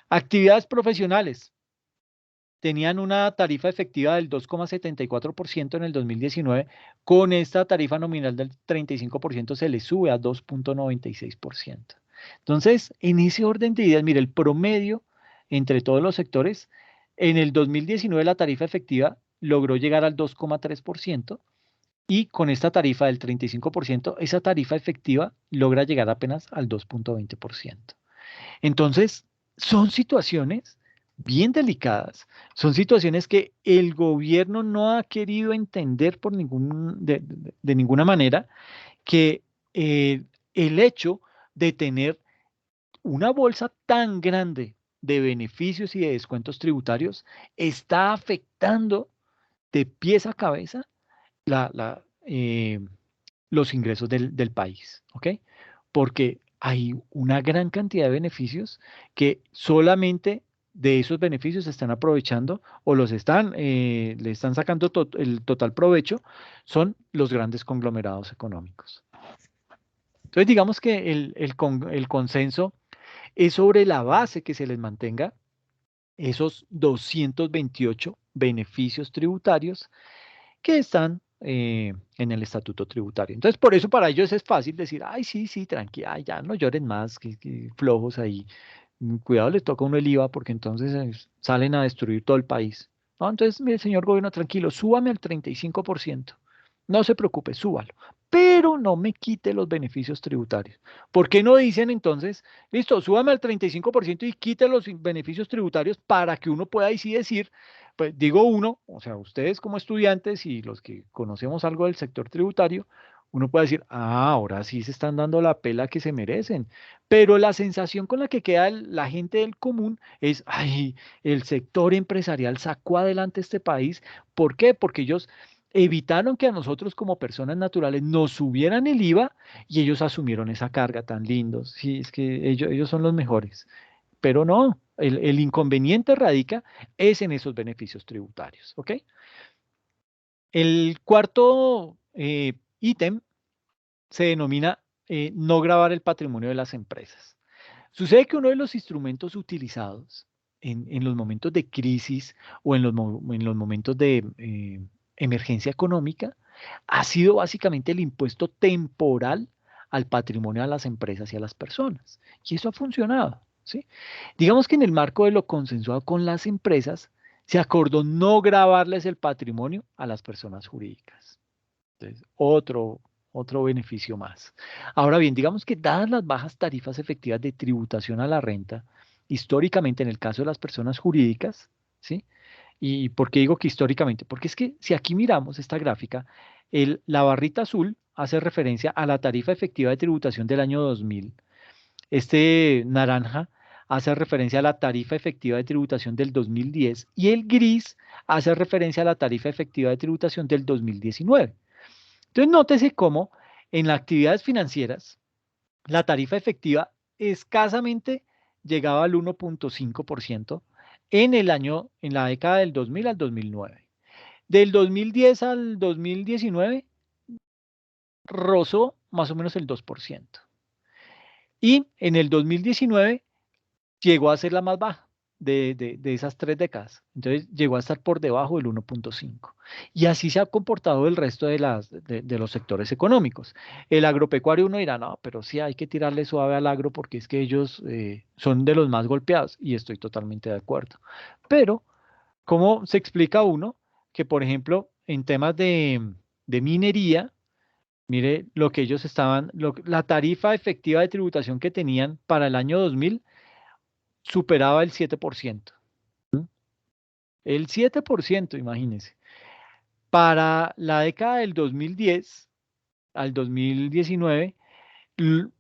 Actividades profesionales. Tenían una tarifa efectiva del 2,74% en el 2019. Con esta tarifa nominal del 35% se le sube a 2,96%. Entonces, en ese orden de ideas, mire, el promedio entre todos los sectores, en el 2019 la tarifa efectiva logró llegar al 2,3% y con esta tarifa del 35%, esa tarifa efectiva logra llegar apenas al 2,20%. Entonces, son situaciones bien delicadas, son situaciones que el gobierno no ha querido entender de ninguna manera, que el hecho de tener una bolsa tan grande de beneficios y de descuentos tributarios está afectando de pies a cabeza la, la, eh, los ingresos del país, ¿ok? Porque hay una gran cantidad de beneficios que solamente de esos beneficios se están aprovechando o le están sacando el total provecho, son los grandes conglomerados económicos. Entonces, digamos que el consenso es sobre la base que se les mantenga esos 228 beneficios tributarios que están en el estatuto tributario. Entonces, por eso para ellos es fácil decir, ay, sí, sí, tranquila, ay, ya no lloren más, que flojos ahí. Cuidado, les toca a uno el IVA porque entonces salen a destruir todo el país. No, entonces, mire, señor gobierno, tranquilo, súbame al 35%. No se preocupe, súbalo. Pero no me quite los beneficios tributarios. ¿Por qué no dicen entonces, listo, súbame al 35% y quite los beneficios tributarios para que uno pueda ahí sí decir, pues digo uno, o sea, ustedes como estudiantes y los que conocemos algo del sector tributario, uno puede decir, ah, ahora sí se están dando la pela que se merecen. Pero la sensación con la que queda la gente del común es, ay, el sector empresarial sacó adelante este país. ¿Por qué? Porque ellos evitaron que a nosotros como personas naturales nos subieran el IVA y ellos asumieron esa carga tan lindos. Sí, es que ellos son los mejores. Pero no, el inconveniente radica es en esos beneficios tributarios, ¿ok? El cuarto ítem se denomina no gravar el patrimonio de las empresas. Sucede que uno de los instrumentos utilizados en los momentos de crisis o en los momentos de emergencia económica ha sido básicamente el impuesto temporal al patrimonio de las empresas y a las personas. Y eso ha funcionado, ¿sí? Digamos que en el marco de lo consensuado con las empresas, se acordó no gravarles el patrimonio a las personas jurídicas. Entonces, otro beneficio más. Ahora bien, digamos que dadas las bajas tarifas efectivas de tributación a la renta, históricamente en el caso de las personas jurídicas, ¿sí? ¿Y por qué digo que históricamente? Porque es que si aquí miramos esta gráfica, la barrita azul hace referencia a la tarifa efectiva de tributación del año 2000. Este naranja hace referencia a la tarifa efectiva de tributación del 2010 y el gris hace referencia a la tarifa efectiva de tributación del 2019. Entonces, nótese cómo en las actividades financieras la tarifa efectiva escasamente llegaba al 1,5% en la década del 2000 al 2009. Del 2010 al 2019 rozó más o menos el 2%. Y en el 2019 llegó a ser la más baja de esas 3 décadas. Entonces llegó a estar por debajo del 1,5. Y así se ha comportado el resto de los sectores económicos. El agropecuario uno dirá, no, pero sí hay que tirarle suave al agro porque es que ellos son de los más golpeados y estoy totalmente de acuerdo. Pero, ¿cómo se explica uno que, por ejemplo, en temas de minería, mire lo que ellos estaban, la tarifa efectiva de tributación que tenían para el año 2000 superaba el 7%? ¿Mm? El 7%, imagínense. Para la década del 2010 al 2019,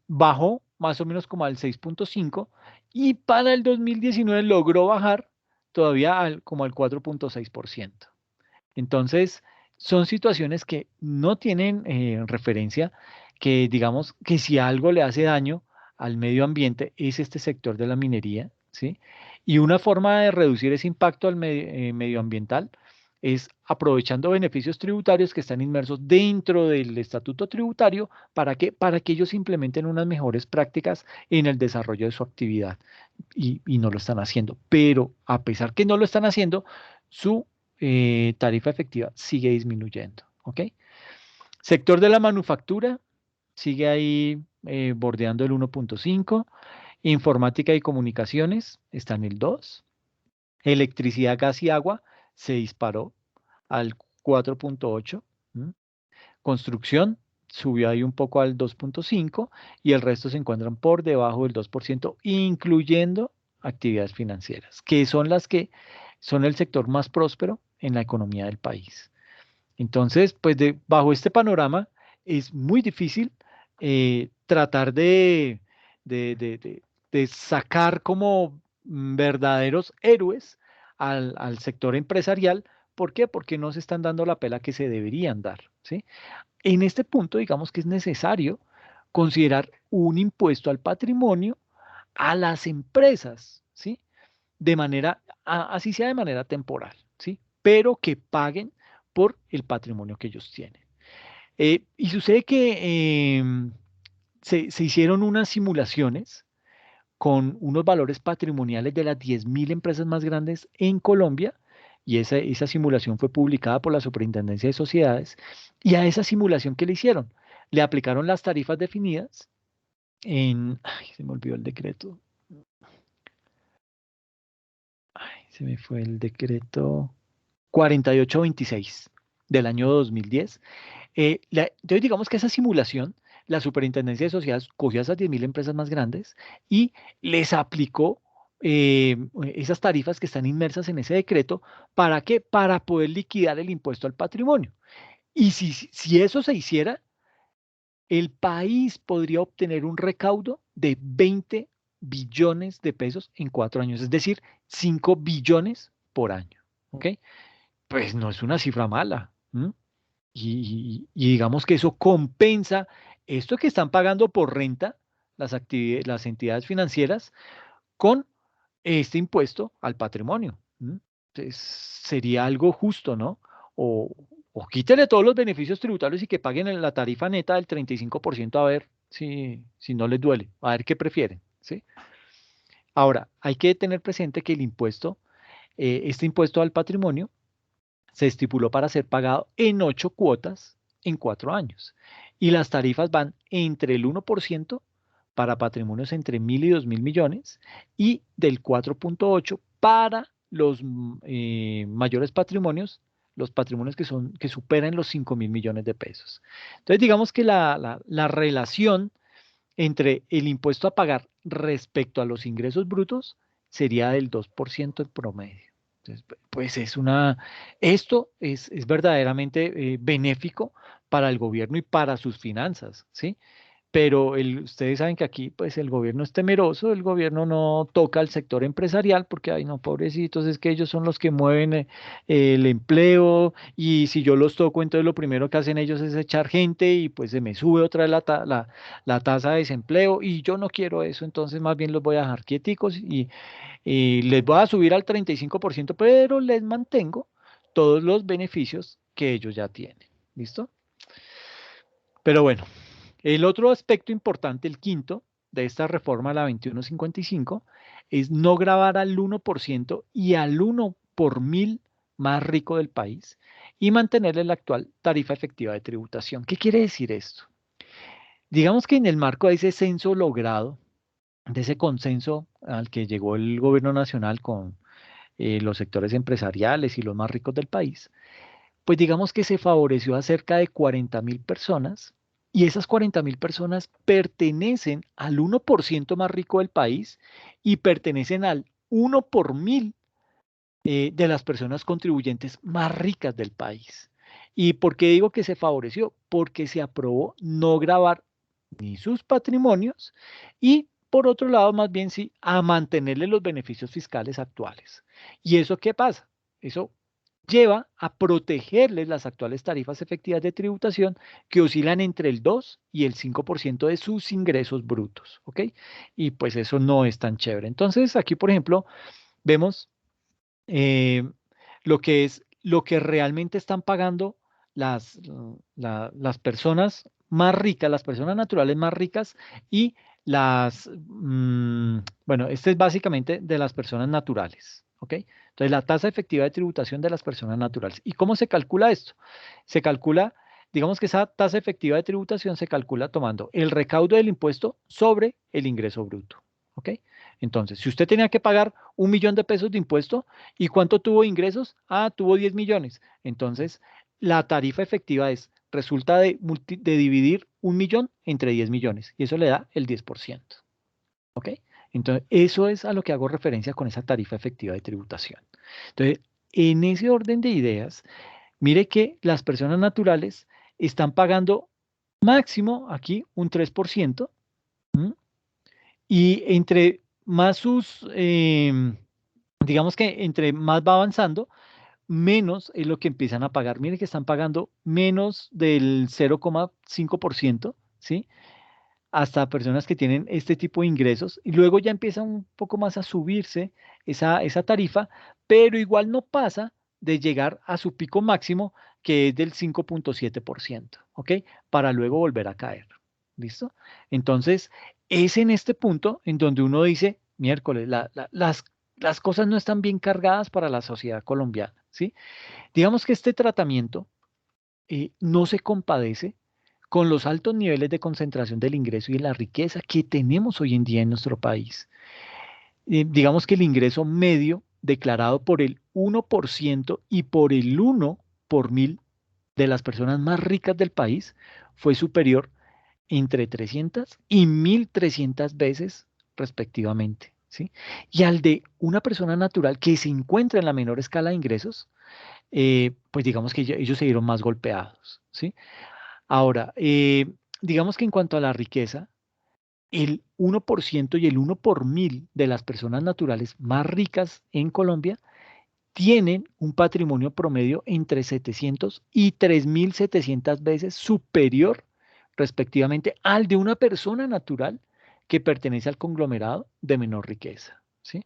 bajó más o menos como al 6,5 y para el 2019 logró bajar todavía como al 4,6%. Entonces, son situaciones que no tienen referencia, que digamos que si algo le hace daño al medio ambiente es este sector de la minería, ¿sí? Y una forma de reducir ese impacto al medioambiental es aprovechando beneficios tributarios que están inmersos dentro del estatuto tributario para que ellos implementen unas mejores prácticas en el desarrollo de su actividad y no lo están haciendo. Pero a pesar que no lo están haciendo, su tarifa efectiva sigue disminuyendo. ¿Ok? Sector de la manufactura sigue ahí bordeando el 1.5. Informática y comunicaciones está en el 2. Electricidad, gas y agua se disparó al 4.8. ¿M? Construcción subió ahí un poco al 2.5 y el resto se encuentran por debajo del 2%, incluyendo actividades financieras, que son las que son el sector más próspero en la economía del país. Entonces, pues bajo este panorama es muy difícil tratar de sacar como verdaderos héroes al sector empresarial. ¿Por qué? Porque no se están dando la pela que se deberían dar, ¿sí? En este punto, digamos que es necesario considerar un impuesto al patrimonio a las empresas, ¿sí? De manera, así sea de manera temporal, ¿sí? Pero que paguen por el patrimonio que ellos tienen. Y sucede que se hicieron unas simulaciones con unos valores patrimoniales de las 10.000 empresas más grandes en Colombia, y esa simulación fue publicada por la Superintendencia de Sociedades, y a esa simulación que le hicieron, le aplicaron las tarifas definidas ay, se me olvidó el decreto, ay, se me fue el decreto 4826 del año 2010. Entonces, digamos que esa simulación, la Superintendencia de Sociedades cogió a esas 10.000 empresas más grandes y les aplicó eh, esas tarifas que están inmersas en ese decreto. ¿Para qué? Para poder liquidar el impuesto al patrimonio. Y si eso se hiciera, el país podría obtener un recaudo de 20 billones de pesos en 4 años, es decir, 5 billones por año. ¿Ok? Pues no es una cifra mala. ¿M? Y digamos que eso compensa esto que están pagando por renta las entidades financieras con este impuesto al patrimonio. ¿M? Entonces, sería algo justo, ¿no? O, o quítele todos los beneficios tributarios y que paguen en la tarifa neta del 35% a ver si no les duele, a ver qué prefieren, ¿sí? Ahora, hay que tener presente que el impuesto, este impuesto al patrimonio, se estipuló para ser pagado en 8 cuotas en 4 años. Y las tarifas van entre el 1% para patrimonios entre 1.000 y 2.000 millones y del 4.8 para los mayores patrimonios, los patrimonios que superan los 5.000 millones de pesos. Entonces, digamos que la relación entre el impuesto a pagar respecto a los ingresos brutos sería del 2% en promedio. Entonces, pues esto es verdaderamente benéfico para el gobierno y para sus finanzas, ¿sí? Pero ustedes saben que aquí pues el gobierno es temeroso, el gobierno no toca al sector empresarial porque, ay no, pobrecitos, es que ellos son los que mueven el empleo y si yo los toco, entonces lo primero que hacen ellos es echar gente y pues se me sube otra vez la tasa de desempleo y yo no quiero eso, entonces más bien los voy a dejar quieticos y les voy a subir al 35%, pero les mantengo todos los beneficios que ellos ya tienen. ¿Listo? Pero bueno. El otro aspecto importante, el quinto, de esta reforma, la 2155, es no gravar al 1% y al 1 por 1000 más rico del país y mantenerle la actual tarifa efectiva de tributación. ¿Qué quiere decir esto? Digamos que en el marco de ese censo logrado, de ese consenso al que llegó el gobierno nacional con los sectores empresariales y los más ricos del país, pues digamos que se favoreció a cerca de 40.000 personas y esas 40.000 personas pertenecen al 1% más rico del país y pertenecen al 1 por 1000 de las personas contribuyentes más ricas del país. ¿Y por qué digo que se favoreció? Porque se aprobó no gravar ni sus patrimonios y por otro lado, más bien sí, a mantenerle los beneficios fiscales actuales. ¿Y eso qué pasa? Eso lleva a protegerles las actuales tarifas efectivas de tributación que oscilan entre el 2 y el 5% de sus ingresos brutos, ¿ok? Y pues eso no es tan chévere. Entonces, aquí, por ejemplo, vemos eh, lo que realmente están pagando las personas más ricas, las personas naturales más ricas y bueno, este es básicamente de las personas naturales, ¿ok? Entonces, la tasa efectiva de tributación de las personas naturales. ¿Y cómo se calcula esto? Se calcula, digamos que esa tasa efectiva de tributación se calcula tomando el recaudo del impuesto sobre el ingreso bruto, ¿ok? Entonces, si usted tenía que pagar 1 millón de pesos de impuesto, ¿y cuánto tuvo de ingresos? Ah, tuvo 10 millones. Entonces, la tarifa efectiva resulta de dividir 1 millón entre 10 millones y eso le da el 10%. ¿Ok? Entonces, eso es a lo que hago referencia con esa tarifa efectiva de tributación. Entonces, en ese orden de ideas, mire que las personas naturales están pagando máximo aquí un 3%. ¿M? Y entre más digamos que entre más va avanzando, menos es lo que empiezan a pagar. Miren que están pagando menos del 0,5%, ¿sí? Hasta personas que tienen este tipo de ingresos. Y luego ya empieza un poco más a subirse esa tarifa, pero igual no pasa de llegar a su pico máximo, que es del 5,7%, ¿ok? Para luego volver a caer. ¿Listo? Entonces, es en este punto en donde uno dice, miércoles, las cosas no están bien cargadas para la sociedad colombiana, ¿sí? Digamos que este tratamiento no se compadece con los altos niveles de concentración del ingreso y de la riqueza que tenemos hoy en día en nuestro país. Digamos que el ingreso medio declarado por el 1% y por el 1 por 1000 de las personas más ricas del país fue superior entre 300 y 1300 veces respectivamente, ¿sí? Y al de una persona natural que se encuentra en la menor escala de ingresos, pues digamos que ellos se vieron más golpeados, ¿sí? Ahora, digamos que en cuanto a la riqueza, el 1% y el 1 por 1000 de las personas naturales más ricas en Colombia tienen un patrimonio promedio entre 700 y 3700 veces superior respectivamente al de una persona natural que pertenece al conglomerado de menor riqueza, ¿sí?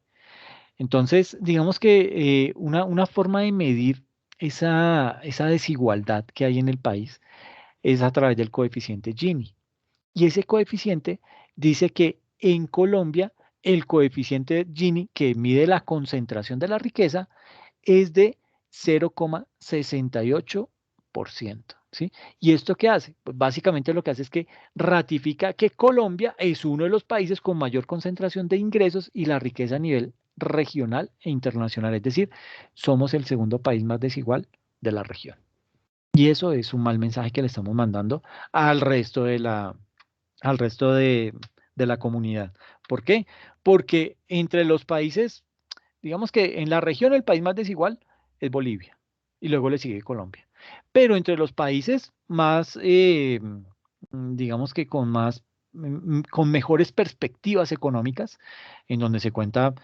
Entonces, digamos que una forma de medir esa desigualdad que hay en el país es a través del coeficiente Gini. Y ese coeficiente dice que en Colombia el coeficiente Gini, que mide la concentración de la riqueza, es de 0,68%. ¿Sí? ¿Y esto qué hace? Pues básicamente lo que hace es que ratifica que Colombia es uno de los países con mayor concentración de ingresos y la riqueza a nivel regional e internacional. Es decir, somos el segundo país más desigual de la región. Y eso es un mal mensaje que le estamos mandando al resto al resto de la comunidad. ¿Por qué? Porque entre los países, digamos que en la región el país más desigual es Bolivia y luego le sigue Colombia. Pero entre los países más, digamos que con mejores perspectivas económicas, en donde se cuenta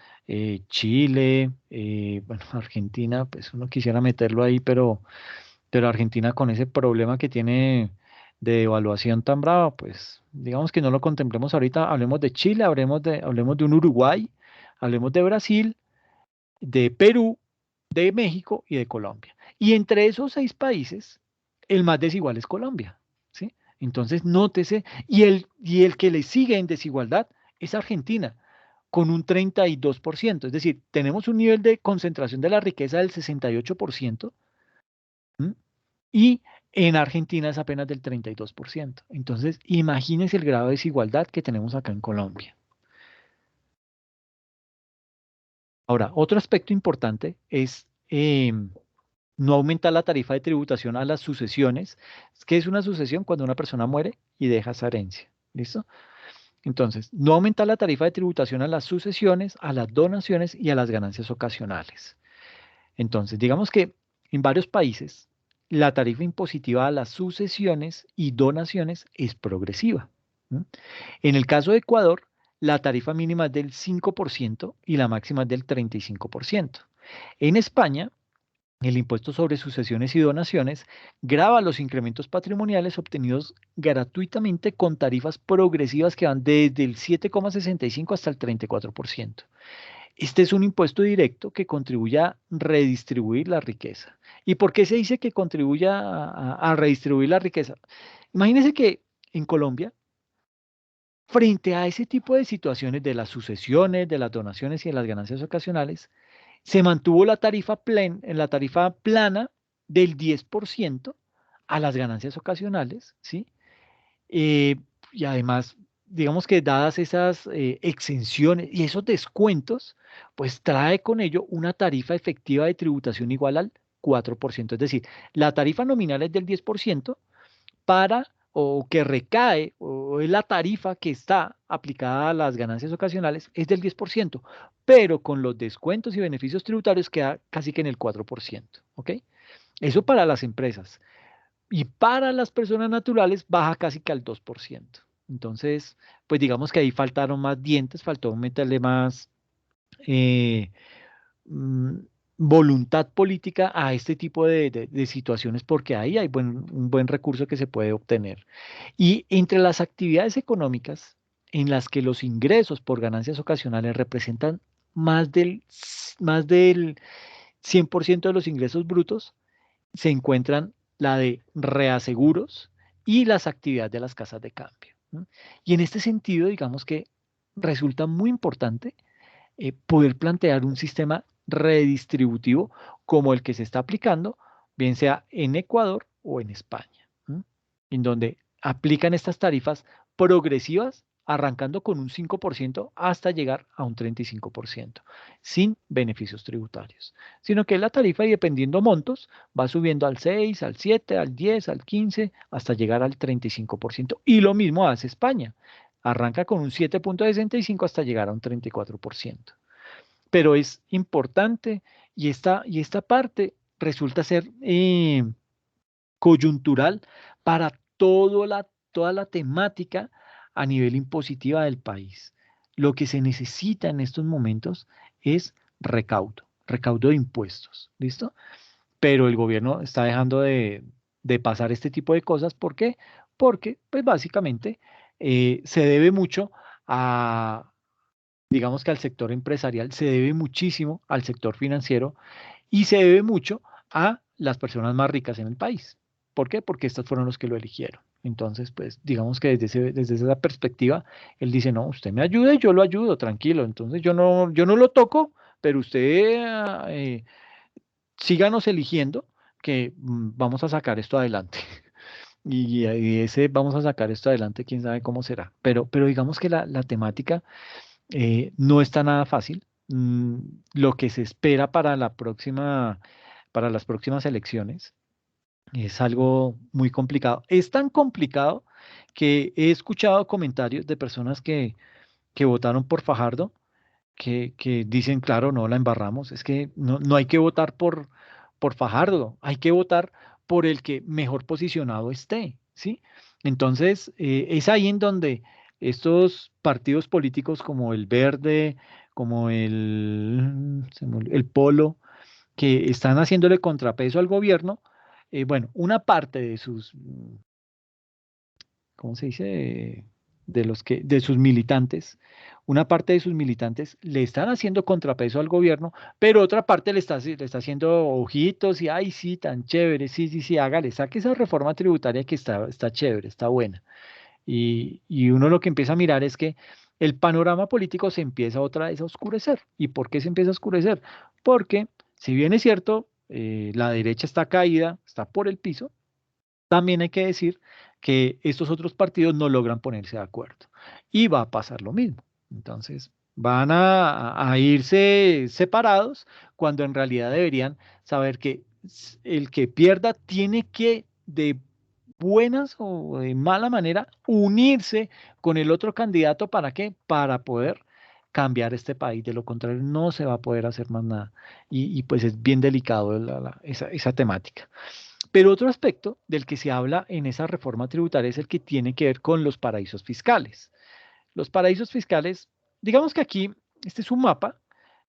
Chile, bueno, Argentina, pues uno quisiera meterlo ahí, pero Argentina con ese problema que tiene de devaluación tan brava, pues digamos que no lo contemplemos ahorita, hablemos de Chile, hablemos de un Uruguay, hablemos de Brasil, de Perú, de México y de Colombia. Y entre esos 6 países, el más desigual es Colombia, ¿sí? Entonces, nótese, y el que le sigue en desigualdad es Argentina, con un 32%. Es decir, tenemos un nivel de concentración de la riqueza del 68%. ¿M? Y en Argentina es apenas del 32%. Entonces, imagínense el grado de desigualdad que tenemos acá en Colombia. Ahora, otro aspecto importante es no aumentar la tarifa de tributación a las sucesiones. ¿Qué es una sucesión? Cuando una persona muere y deja esa herencia. ¿Listo? Entonces, no aumentar la tarifa de tributación a las sucesiones, a las donaciones y a las ganancias ocasionales. Entonces, digamos que en varios países la tarifa impositiva a las sucesiones y donaciones es progresiva. ¿M? En el caso de Ecuador, la tarifa mínima es del 5% y la máxima es del 35%. En España, El impuesto sobre sucesiones y donaciones grava los incrementos patrimoniales obtenidos gratuitamente con tarifas progresivas que van desde el 7,65 hasta el 34%. Este es un impuesto directo que contribuye a redistribuir la riqueza. ¿Y por qué se dice que contribuye a redistribuir la riqueza? Imagínense que en Colombia, frente a ese tipo de situaciones de las sucesiones, de las donaciones y de las ganancias ocasionales, se mantuvo la tarifa plana del 10% a las ganancias ocasionales, ¿sí? Eh, y además, digamos que dadas esas exenciones y esos descuentos, pues trae con ello una tarifa efectiva de tributación igual al 4%. Es decir, la tarifa nominal es del 10% para o que recae o es la tarifa que está aplicada a las ganancias ocasionales es del 10%, pero con los descuentos y beneficios tributarios queda casi que en el 4%, ¿ok? Eso para las empresas. Y para las personas naturales baja casi que al 2%. Entonces, pues digamos que ahí faltaron más dientes, faltó meterle más eh, mm, voluntad política a este tipo de situaciones porque ahí hay un buen recurso que se puede obtener. Y entre las actividades económicas en las que los ingresos por ganancias ocasionales representan más del 100% de los ingresos brutos, se encuentran la de reaseguros y las actividades de las casas de cambio, ¿no? Y en este sentido, digamos que resulta muy importante poder plantear un sistema redistributivo como el que se está aplicando, bien sea en Ecuador o en España, ¿no? En donde aplican estas tarifas progresivas, arrancando con un 5% hasta llegar a un 35%, sin beneficios tributarios, sino que la tarifa, y dependiendo montos, va subiendo al 6, al 7, al 10, al 15, hasta llegar al 35%. Y lo mismo hace España. Arranca con un 7,65 hasta llegar a un 34%. Pero es importante y esta parte resulta ser coyuntural para toda la temática a nivel impositiva del país. Lo que se necesita en estos momentos es recaudo de impuestos, ¿listo? Pero el gobierno está dejando de pasar este tipo de cosas. ¿Por qué? Porque, pues básicamente, se debe mucho a, digamos que al sector empresarial, se debe muchísimo al sector financiero y se debe mucho a las personas más ricas en el país. ¿Por qué? Porque estos fueron los que lo eligieron. Entonces, pues digamos que desde esa perspectiva, él dice, no, usted me ayuda y yo lo ayudo, tranquilo. Entonces yo no lo toco, pero usted síganos eligiendo que vamos a sacar esto adelante. Y ese vamos a sacar esto adelante, quién sabe cómo será. Pero digamos que la temática no está nada fácil. Lo que se espera para las próximas elecciones es algo muy complicado. Es tan complicado que he escuchado comentarios de personas que votaron por Fajardo, que dicen, claro, no la embarramos. Es que no hay que votar por Fajardo, hay que votar por el que mejor posicionado esté, ¿sí? Entonces, es ahí en donde estos partidos políticos como el Verde, como el Polo, que están haciéndole contrapeso al gobierno, bueno, una parte de sus, ¿cómo se dice? De sus militantes, una parte de sus militantes le están haciendo contrapeso al gobierno, pero otra parte le está haciendo ojitos y, ay, sí, tan chévere, sí, sí, sí, hágale, saque esa reforma tributaria que está chévere, está buena. Y uno lo que empieza a mirar es que el panorama político se empieza otra vez a oscurecer. ¿Y por qué se empieza a oscurecer? Porque, si bien es cierto, la derecha está caída, está por el piso, también hay que decir que estos otros partidos no logran ponerse de acuerdo. Y va a pasar lo mismo. Entonces, van a irse separados cuando en realidad deberían saber que el que pierda tiene que, de buenas o de mala manera, unirse con el otro candidato. ¿Para qué? Para poder cambiar este país. De lo contrario, no se va a poder hacer más nada. Y pues es bien delicado esa temática. Pero otro aspecto del que se habla en esa reforma tributaria es el que tiene que ver con los paraísos fiscales. Los paraísos fiscales, digamos que aquí, este es un mapa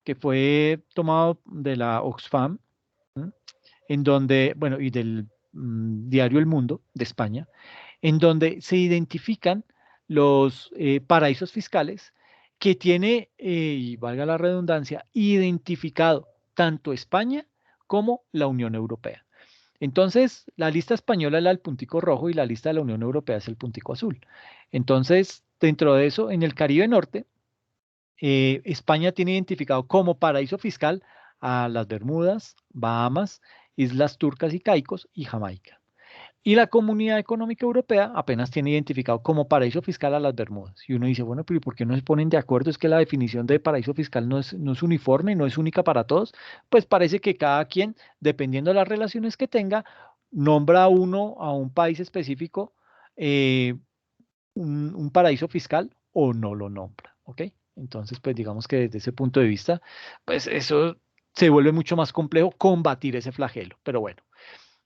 que fue tomado de la Oxfam, ¿m? en donde, bueno, y del diario El Mundo de España, en donde se identifican los paraísos fiscales que tiene, y valga la redundancia, identificado tanto España como la Unión Europea. Entonces, la lista española es la del puntico rojo y la lista de la Unión Europea es el puntico azul. Entonces, dentro de eso, en el Caribe Norte, España tiene identificado como paraíso fiscal a las Bermudas, Bahamas, Islas Turcas y Caicos y Jamaica. Y la Comunidad Económica Europea apenas tiene identificado como paraíso fiscal a las Bermudas. Y uno dice, bueno, pero ¿y por qué no se ponen de acuerdo? Es que la definición de paraíso fiscal no es uniforme, no es única para todos. Pues parece que cada quien, dependiendo de las relaciones que tenga, nombra a uno a un país específico eh, un paraíso fiscal o no lo nombra, ¿ok? Entonces, pues digamos que desde ese punto de vista, pues eso se vuelve mucho más complejo combatir ese flagelo. Pero bueno.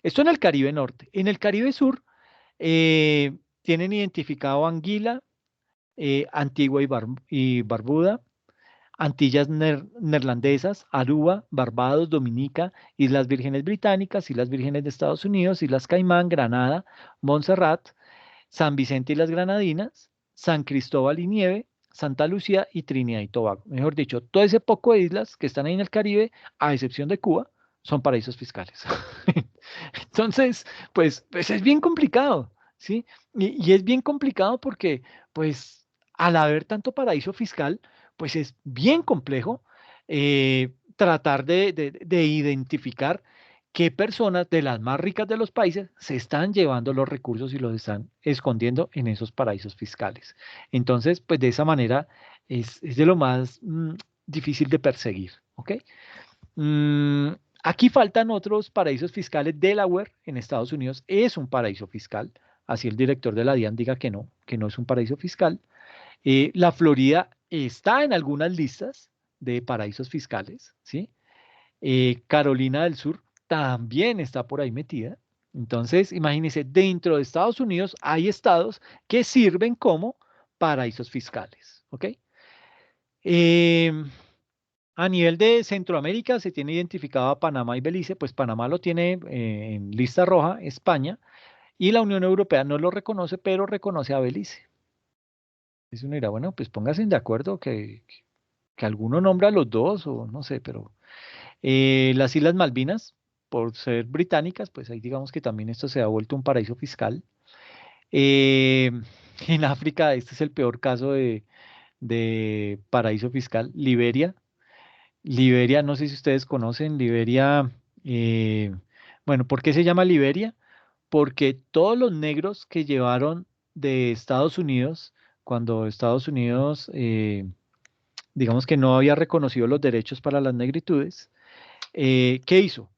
Esto en el Caribe Norte. En el Caribe Sur tienen identificado Anguila, Antigua y Barbuda, Antillas Neerlandesas, Aruba, Barbados, Dominica, Islas Vírgenes Británicas, Islas Vírgenes de Estados Unidos, Islas Caimán, Granada, Montserrat, San Vicente y las Granadinas, San Cristóbal y Nieve, Santa Lucía y Trinidad y Tobago. Mejor dicho, todo ese poco de islas que están ahí en el Caribe, a excepción de Cuba, son paraísos fiscales. Entonces, pues es bien complicado, ¿sí? Y es bien complicado porque, pues, al haber tanto paraíso fiscal, pues es bien complejo tratar de identificar qué personas de las más ricas de los países se están llevando los recursos y los están escondiendo en esos paraísos fiscales. Entonces, pues de esa manera es de lo más difícil de perseguir, ¿ok? Mm, Aquí faltan otros paraísos fiscales. Delaware en Estados Unidos es un paraíso fiscal. Así el director de la DIAN diga que no es un paraíso fiscal. La Florida está en algunas listas de paraísos fiscales, ¿sí? Carolina del Sur también está por ahí metida. Entonces, imagínense, dentro de Estados Unidos hay estados que sirven como paraísos fiscales, ¿ok? Em, a nivel de Centroamérica se tiene identificado a Panamá y Belice, pues Panamá lo tiene en lista roja, España, y la Unión Europea no lo reconoce, pero reconoce a Belice. Entonces uno dirá, bueno, pues pónganse de acuerdo que alguno nombra a los dos, o no sé, pero las Islas Malvinas, por ser británicas, pues ahí digamos que también esto se ha vuelto un paraíso fiscal. Eh, en África, este es el peor caso de paraíso fiscal, Liberia. Liberia, no sé si ustedes conocen, Liberia, eh, bueno, ¿por qué se llama Liberia? Porque todos los negros que llevaron de Estados Unidos, cuando Estados Unidos, digamos que no había reconocido los derechos para las negritudes, ¿qué hizo?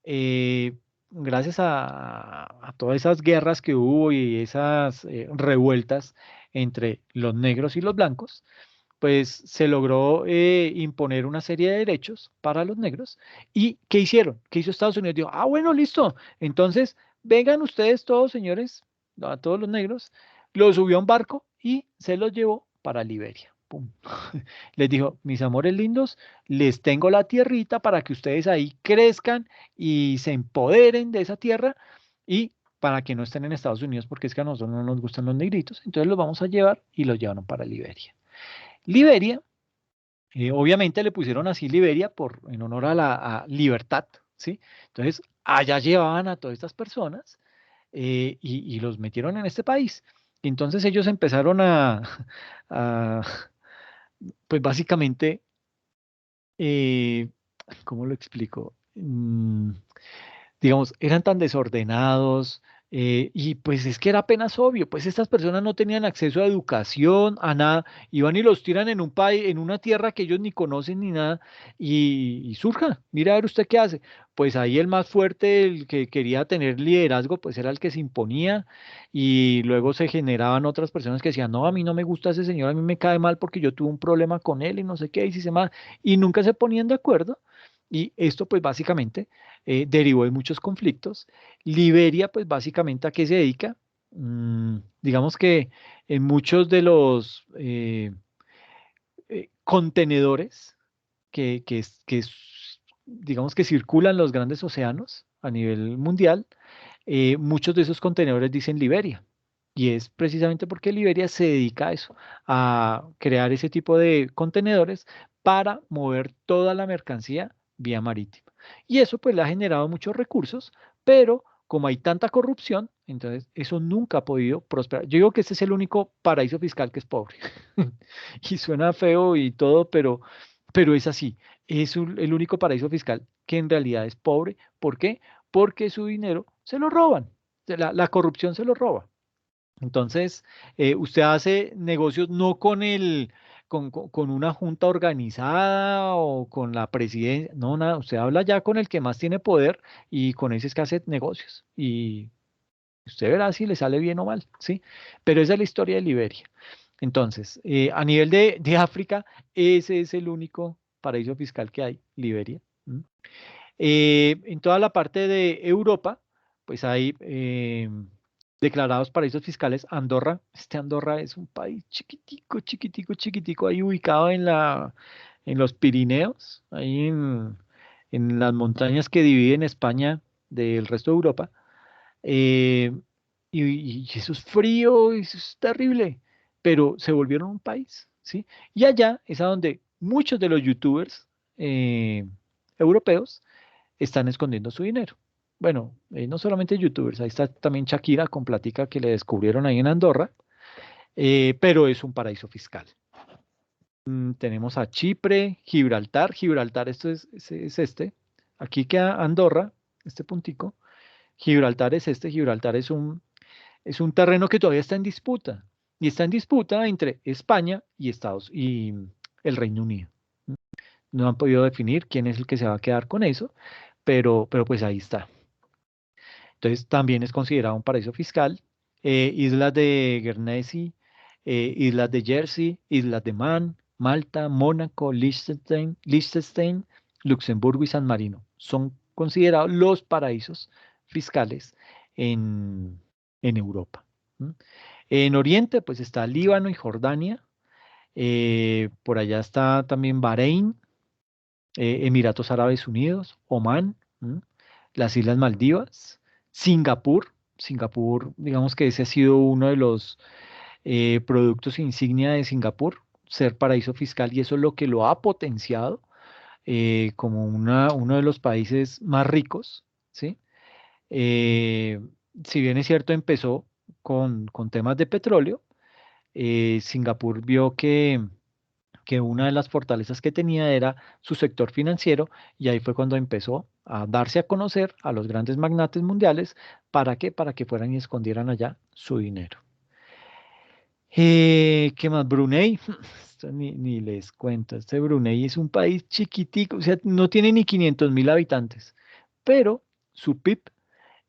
Eh, Gracias a todas esas guerras que hubo y esas revueltas entre los negros y los blancos, pues se logró imponer una serie de derechos para los negros. ¿Y qué hicieron? ¿Qué hizo Estados Unidos? Dijo, ah, bueno, listo. Entonces, vengan ustedes todos, señores, a todos los negros, los subió a un barco y se los llevó para Liberia. Pum. Les dijo, mis amores lindos, les tengo la tierrita para que ustedes ahí crezcan y se empoderen de esa tierra y para que no estén en Estados Unidos, porque es que a nosotros no nos gustan los negritos. Entonces los vamos a llevar y los llevaron para Liberia. Liberia, obviamente le pusieron así Liberia en honor a la libertad, ¿sí? Entonces, allá llevaban a todas estas personas y los metieron en este país. Y entonces ellos empezaron a, pues básicamente, eh, ¿cómo lo explico? Digamos, eran tan desordenados y pues es que era apenas obvio, pues estas personas no tenían acceso a educación, a nada, iban y los tiran en un país, en una tierra que ellos ni conocen ni nada y surja, mira a ver usted qué hace. Pues ahí el más fuerte, el que quería tener liderazgo, pues era el que se imponía y luego se generaban otras personas que decían, no, a mí no me gusta ese señor, a mí me cae mal porque yo tuve un problema con él y no sé qué, y si se más, y nunca se ponían de acuerdo. Y esto pues básicamente derivó de muchos conflictos. Liberia, pues básicamente a qué se dedica. Digamos que en muchos de los contenedores digamos que circulan los grandes océanos, a nivel mundial, muchos de esos contenedores dicen Liberia. Y es precisamente porque Liberia se dedica a eso, a crear ese tipo de contenedores para mover toda la mercancía vía marítima. Y eso pues le ha generado muchos recursos, pero como hay tanta corrupción, entonces eso nunca ha podido prosperar. Yo digo que este es el único paraíso fiscal que es pobre. Y suena feo y todo, pero es así. Es el único paraíso fiscal que en realidad es pobre. ¿Por qué? Porque su dinero se lo roban. La corrupción se lo roba. Entonces, usted hace negocios no con con una junta organizada o con la presidencia, no, nada, usted habla ya con el que más tiene poder y con ese es que hace negocios. Y usted verá si le sale bien o mal, ¿sí? Pero esa es la historia de Liberia. Entonces, a nivel de África, ese es el único paraíso fiscal que hay, Liberia. ¿M? En toda la parte de Europa, pues hay declarados paraísos fiscales. Andorra, este Andorra es un país chiquitico, chiquitico, chiquitico, ahí ubicado en los Pirineos, ahí en las montañas que dividen España del resto de Europa. Eh, y eso es frío, eso es terrible, pero se volvieron un país, ¿sí? Y allá es a donde muchos de los youtubers europeos están escondiendo su dinero. Bueno, no solamente youtubers, ahí está también Shakira con plática que le descubrieron ahí en Andorra, pero es un paraíso fiscal. Tenemos a Chipre, Gibraltar. Gibraltar, esto es este. Aquí queda Andorra, este puntico. Gibraltar es este. Gibraltar es un terreno que todavía está en disputa. Y está en disputa entre España y y el Reino Unido. No han podido definir quién es el que se va a quedar con eso, pero pues ahí está. Entonces también es considerado un paraíso fiscal. Islas de Guernsey, islas de Jersey, islas de Man, Malta, Mónaco, Liechtenstein, Luxemburgo y San Marino son considerados los paraísos fiscales en, en Europa. ¿M? En Oriente, pues está Líbano y Jordania. Por allá está también Bahrein, Emiratos Árabes Unidos, Omán, ¿m? Las Islas Maldivas, Singapur. Singapur, digamos que ese ha sido uno de los productos insignia de Singapur, ser paraíso fiscal, y eso es lo que lo ha potenciado como uno de los países más ricos, ¿sí? Eh, si bien es cierto, empezó con temas de petróleo, Singapur vio que una de las fortalezas que tenía era su sector financiero y ahí fue cuando empezó a darse a conocer a los grandes magnates mundiales. ¿Para qué? Para que fueran y escondieran allá su dinero. ¿Qué más? Brunei. Esto ni les cuento. Este Brunei es un país chiquitico, o sea, no tiene ni 500.000 habitantes, pero su PIB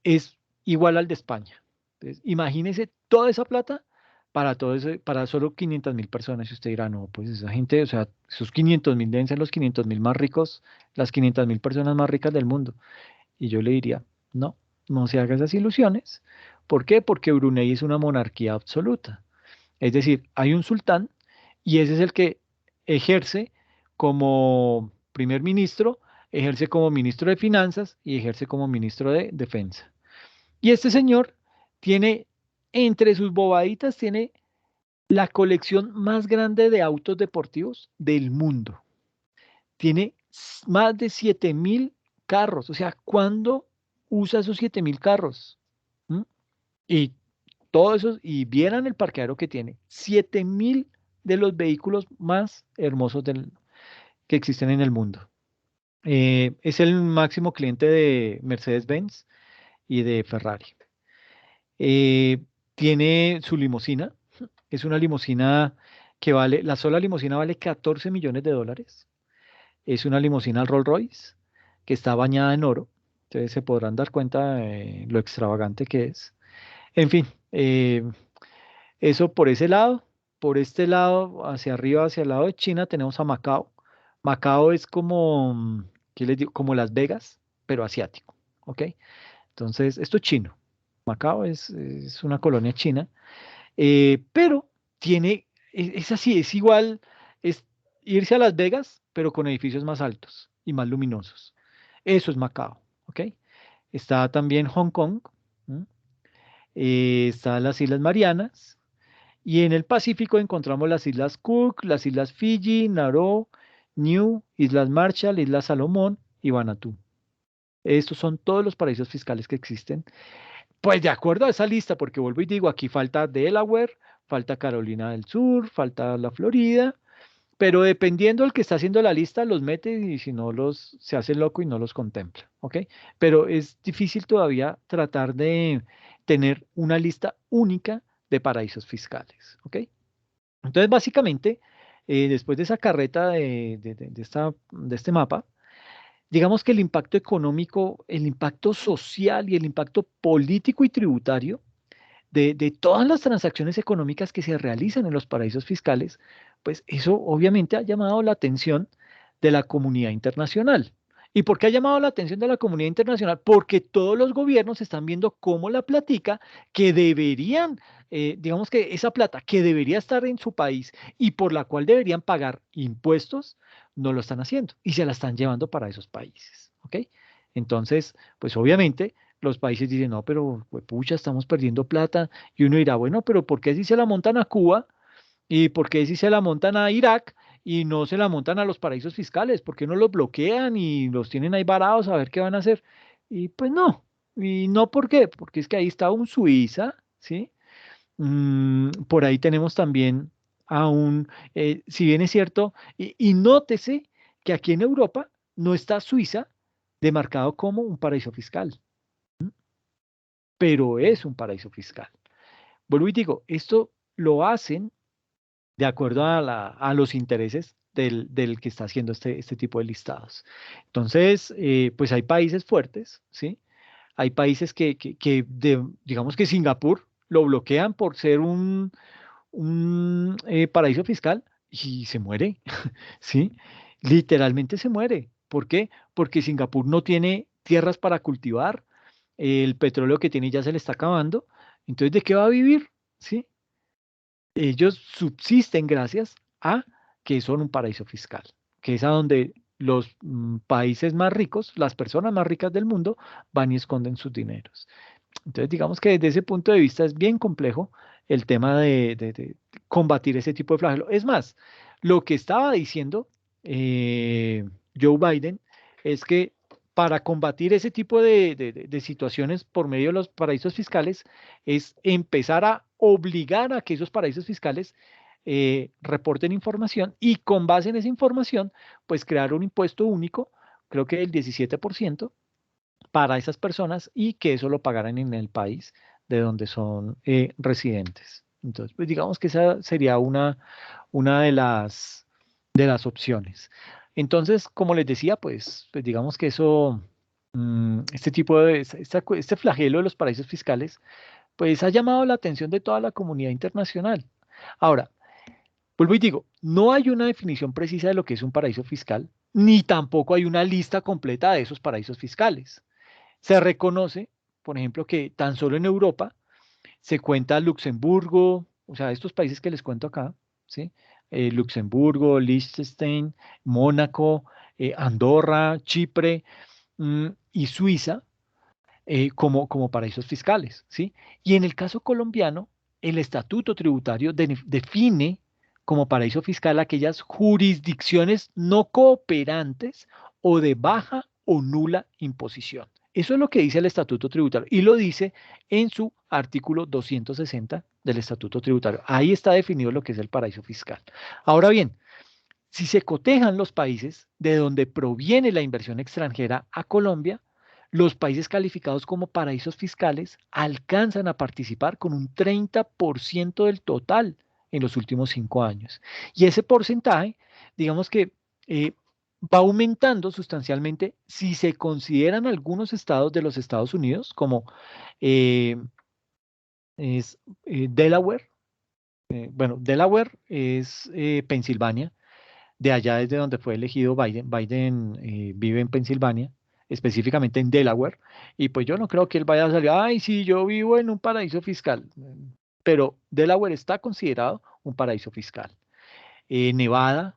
es igual al de España. Entonces, imagínese toda esa plata para para solo 500.000 personas. Y usted dirá, no, pues esa gente, o sea, esos 500.000 deben ser los 500.000 más ricos, las 500.000 personas más ricas del mundo. Y yo le diría, no, no se haga esas ilusiones. ¿Por qué? Porque Brunei es una monarquía absoluta. Es decir, hay un sultán y ese es el que ejerce como primer ministro, ejerce como ministro de finanzas y ejerce como ministro de defensa. Y este señor tiene, entre sus bobaditas, tiene la colección más grande de autos deportivos del mundo. Tiene más de 7.000 carros. O sea, ¿cuándo usa esos 7.000 carros? ¿Mm? Y todo eso, y vieran el parqueadero que tiene. 7.000 de los vehículos más hermosos que existen en el mundo. Es el máximo cliente de Mercedes-Benz y de Ferrari. Eh, Tiene su limusina. Es una limusina que vale, la sola limusina vale 14 millones de dólares. Es una limusina Rolls Royce que está bañada en oro. Entonces se podrán dar cuenta de lo extravagante que es. En fin, eso por ese lado. Por este lado, hacia arriba, hacia el lado de China, tenemos a Macao. Macao es como, ¿qué les digo? Como Las Vegas, pero asiático. ¿Ok? Entonces, esto es chino. Macao es una colonia china, pero tiene, es así, es igual, es irse a Las Vegas, pero con edificios más altos y más luminosos. Eso es Macao, ¿ok? está también Hong Kong, ¿m? Están las Islas Marianas, y en el Pacífico encontramos las Islas Cook, las Islas Fiji, Nauru, Niue, Islas Marshall, Islas Salomón y Vanuatu. Estos son todos los paraísos fiscales que existen. Pues de acuerdo a esa lista, porque vuelvo y digo, aquí falta Delaware, falta Carolina del Sur, falta la Florida, pero dependiendo del que está haciendo la lista, los mete y si no los se hace loco y no los contempla, ¿ok? Pero es difícil todavía tratar de tener una lista única de paraísos fiscales, ¿ok? Entonces, básicamente, después de esa carreta de este mapa, digamos que el impacto económico, el impacto social y el impacto político y tributario de todas las transacciones económicas que se realizan en los paraísos fiscales, pues eso obviamente ha llamado la atención de la comunidad internacional. ¿Y por qué ha llamado la atención de la comunidad internacional? Porque todos los gobiernos están viendo cómo la platica que deberían, digamos que esa plata que debería estar en su país y por la cual deberían pagar impuestos, no lo están haciendo y se la están llevando para esos países. ¿Ok? Entonces, pues obviamente los países dicen, no, pero pucha, estamos perdiendo plata. Y uno dirá, bueno, pero ¿por qué si se la montan a Cuba? ¿Y por qué si se la montan a Irak y no se la montan a los paraísos fiscales? ¿Por qué no los bloquean y los tienen ahí varados a ver qué van a hacer? Y pues no. ¿Y no por qué? Porque es que ahí está un Suiza, ¿sí? Por ahí tenemos también a un, si bien es cierto, y nótese que aquí en Europa no está Suiza demarcado como un paraíso fiscal, pero es un paraíso fiscal. Vuelvo y digo, esto lo hacen de acuerdo a los intereses del que está haciendo este tipo de listados. Entonces, pues hay países fuertes, ¿sí? Hay países digamos que Singapur lo bloquean por ser un paraíso fiscal y se muere, ¿sí? Literalmente se muere. ¿Por qué? Porque Singapur no tiene tierras para cultivar, el petróleo que tiene ya se le está acabando, entonces, ¿de qué va a vivir? ¿Sí? Ellos subsisten gracias a que son un paraíso fiscal, que es a donde los países más ricos, las personas más ricas del mundo, van y esconden sus dineros. Entonces, digamos que desde ese punto de vista es bien complejo el tema de combatir ese tipo de flagelo. Es más, lo que estaba diciendo Joe Biden es que para combatir ese tipo de situaciones por medio de los paraísos fiscales es empezar a obligar a que esos paraísos fiscales reporten información y con base en esa información, pues crear un impuesto único, creo que el 17% para esas personas y que eso lo pagaran en el país de donde son residentes. Entonces, pues digamos que esa sería una de las opciones. Entonces, como les decía, pues digamos que eso, este tipo este flagelo de los paraísos fiscales, pues ha llamado la atención de toda la comunidad internacional. Ahora, vuelvo y digo, no hay una definición precisa de lo que es un paraíso fiscal, ni tampoco hay una lista completa de esos paraísos fiscales. Se reconoce, por ejemplo, que tan solo en Europa se cuenta Luxemburgo, o sea, estos países que les cuento acá, ¿sí? Luxemburgo, Liechtenstein, Mónaco, Andorra, Chipre, y Suiza como paraísos fiscales, ¿sí? Y en el caso colombiano, el estatuto tributario define como paraíso fiscal aquellas jurisdicciones no cooperantes o de baja o nula imposición. Eso es lo que dice el estatuto tributario y lo dice en su artículo 260 del estatuto tributario. Ahí está definido lo que es el paraíso fiscal. Ahora bien, si se cotejan los países de donde proviene la inversión extranjera a Colombia, los países calificados como paraísos fiscales alcanzan a participar con un 30% del total en los últimos 5 años. Y ese porcentaje, digamos que va aumentando sustancialmente si se consideran algunos estados de los Estados Unidos, como eh, es Delaware. Bueno, Delaware es Pensilvania. De allá desde donde fue elegido Biden. Biden vive en Pensilvania, específicamente en Delaware, y pues yo no creo que él vaya a salir, ay, sí, yo vivo en un paraíso fiscal, pero Delaware está considerado un paraíso fiscal. Nevada,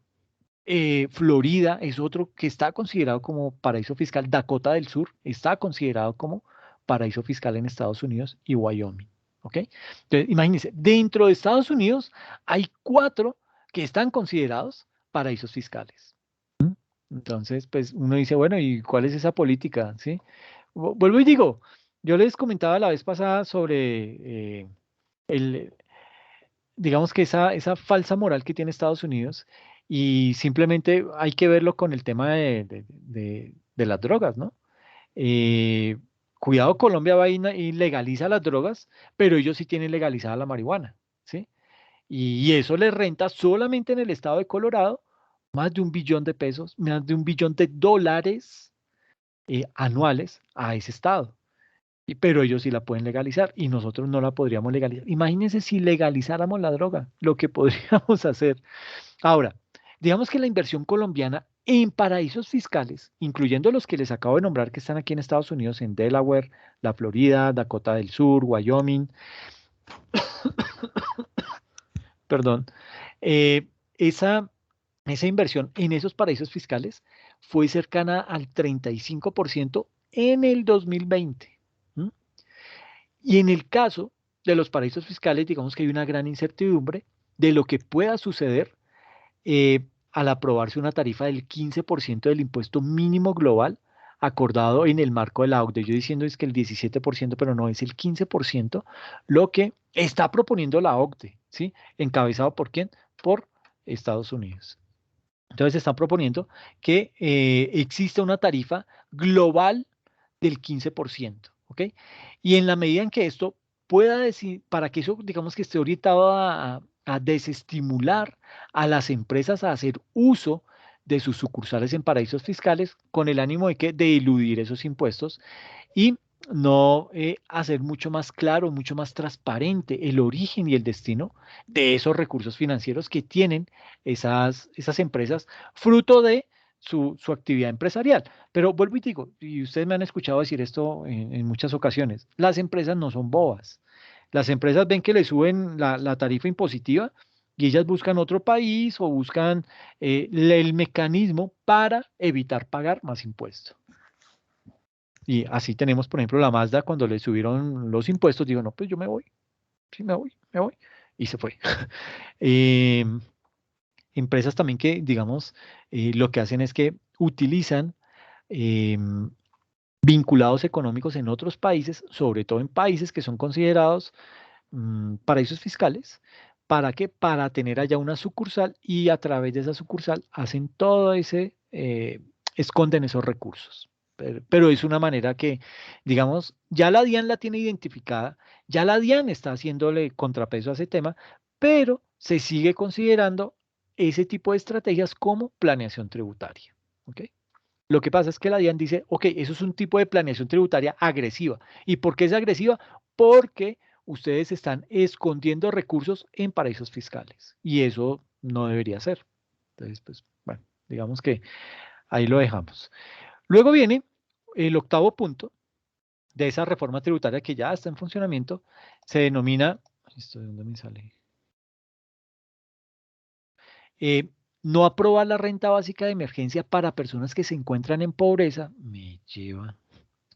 Florida es otro que está considerado como paraíso fiscal. Dakota del Sur está considerado como paraíso fiscal en Estados Unidos y Wyoming. ¿Ok? Entonces, imagínense, dentro de Estados Unidos hay 4 que están considerados paraísos fiscales. Entonces, pues uno dice, bueno, ¿y cuál es esa política? ¿Sí? Vuelvo y digo, yo les comentaba la vez pasada sobre el, digamos que esa falsa moral que tiene Estados Unidos y simplemente hay que verlo con el tema de las drogas, ¿no? Eh, Cuidado, Colombia va y legaliza las drogas, pero ellos sí tienen legalizada la marihuana, ¿sí? Y eso le renta solamente en el estado de Colorado más de 1 billón de pesos, más de 1 billón de dólares anuales a ese estado. Pero ellos sí la pueden legalizar y nosotros no la podríamos legalizar. Imagínense si legalizáramos la droga, lo que podríamos hacer. Ahora, digamos que la inversión colombiana en paraísos fiscales, incluyendo los que les acabo de nombrar que están aquí en Estados Unidos, en Delaware, la Florida, Dakota del Sur, Wyoming, perdón, eh, esa, esa inversión en esos paraísos fiscales fue cercana al 35% en el 2020. ¿M? Y en el caso de los paraísos fiscales, digamos que hay una gran incertidumbre de lo que pueda suceder al aprobarse una tarifa del 15% del impuesto mínimo global acordado en el marco de la OCDE. Yo diciendo es que el 17%, pero no es el 15%, lo que está proponiendo la OCDE, ¿sí? ¿Encabezado por quién? Por Estados Unidos. Entonces están proponiendo que exista una tarifa global del 15%, ¿ok? Y en la medida en que esto pueda decir, para que eso, digamos que esté orientado a desestimular a las empresas a hacer uso de sus sucursales en paraísos fiscales con el ánimo de que de eludir esos impuestos y no hacer mucho más claro, mucho más transparente el origen y el destino de esos recursos financieros que tienen esas empresas fruto de su actividad empresarial. Pero vuelvo y digo, y ustedes me han escuchado decir esto en muchas ocasiones, las empresas no son bobas. Las empresas ven que le suben la tarifa impositiva y ellas buscan otro país o buscan el mecanismo para evitar pagar más impuestos. Y así tenemos, por ejemplo, la Mazda cuando le subieron los impuestos, digo, no, pues yo me voy, sí, me voy, y se fue. Em, Empresas también que, digamos, lo que hacen es que utilizan em, vinculados económicos en otros países, sobre todo en países que son considerados paraísos fiscales. ¿Para qué? Para tener allá una sucursal y a través de esa sucursal hacen todo ese, esconden esos recursos. Pero es una manera que, digamos, ya la DIAN la tiene identificada, ya la DIAN está haciéndole contrapeso a ese tema, pero se sigue considerando ese tipo de estrategias como planeación tributaria. ¿Ok? Lo que pasa es que la DIAN dice, ok, eso es un tipo de planeación tributaria agresiva. ¿Y por qué es agresiva? Porque ustedes están escondiendo recursos en paraísos fiscales y eso no debería ser. Entonces, pues, bueno, digamos que ahí lo dejamos. Luego viene el octavo punto de esa reforma tributaria que ya está en funcionamiento, se denomina, ¿esto de dónde me sale? Eh, no aprobar la renta básica de emergencia para personas que se encuentran en pobreza, me lleva,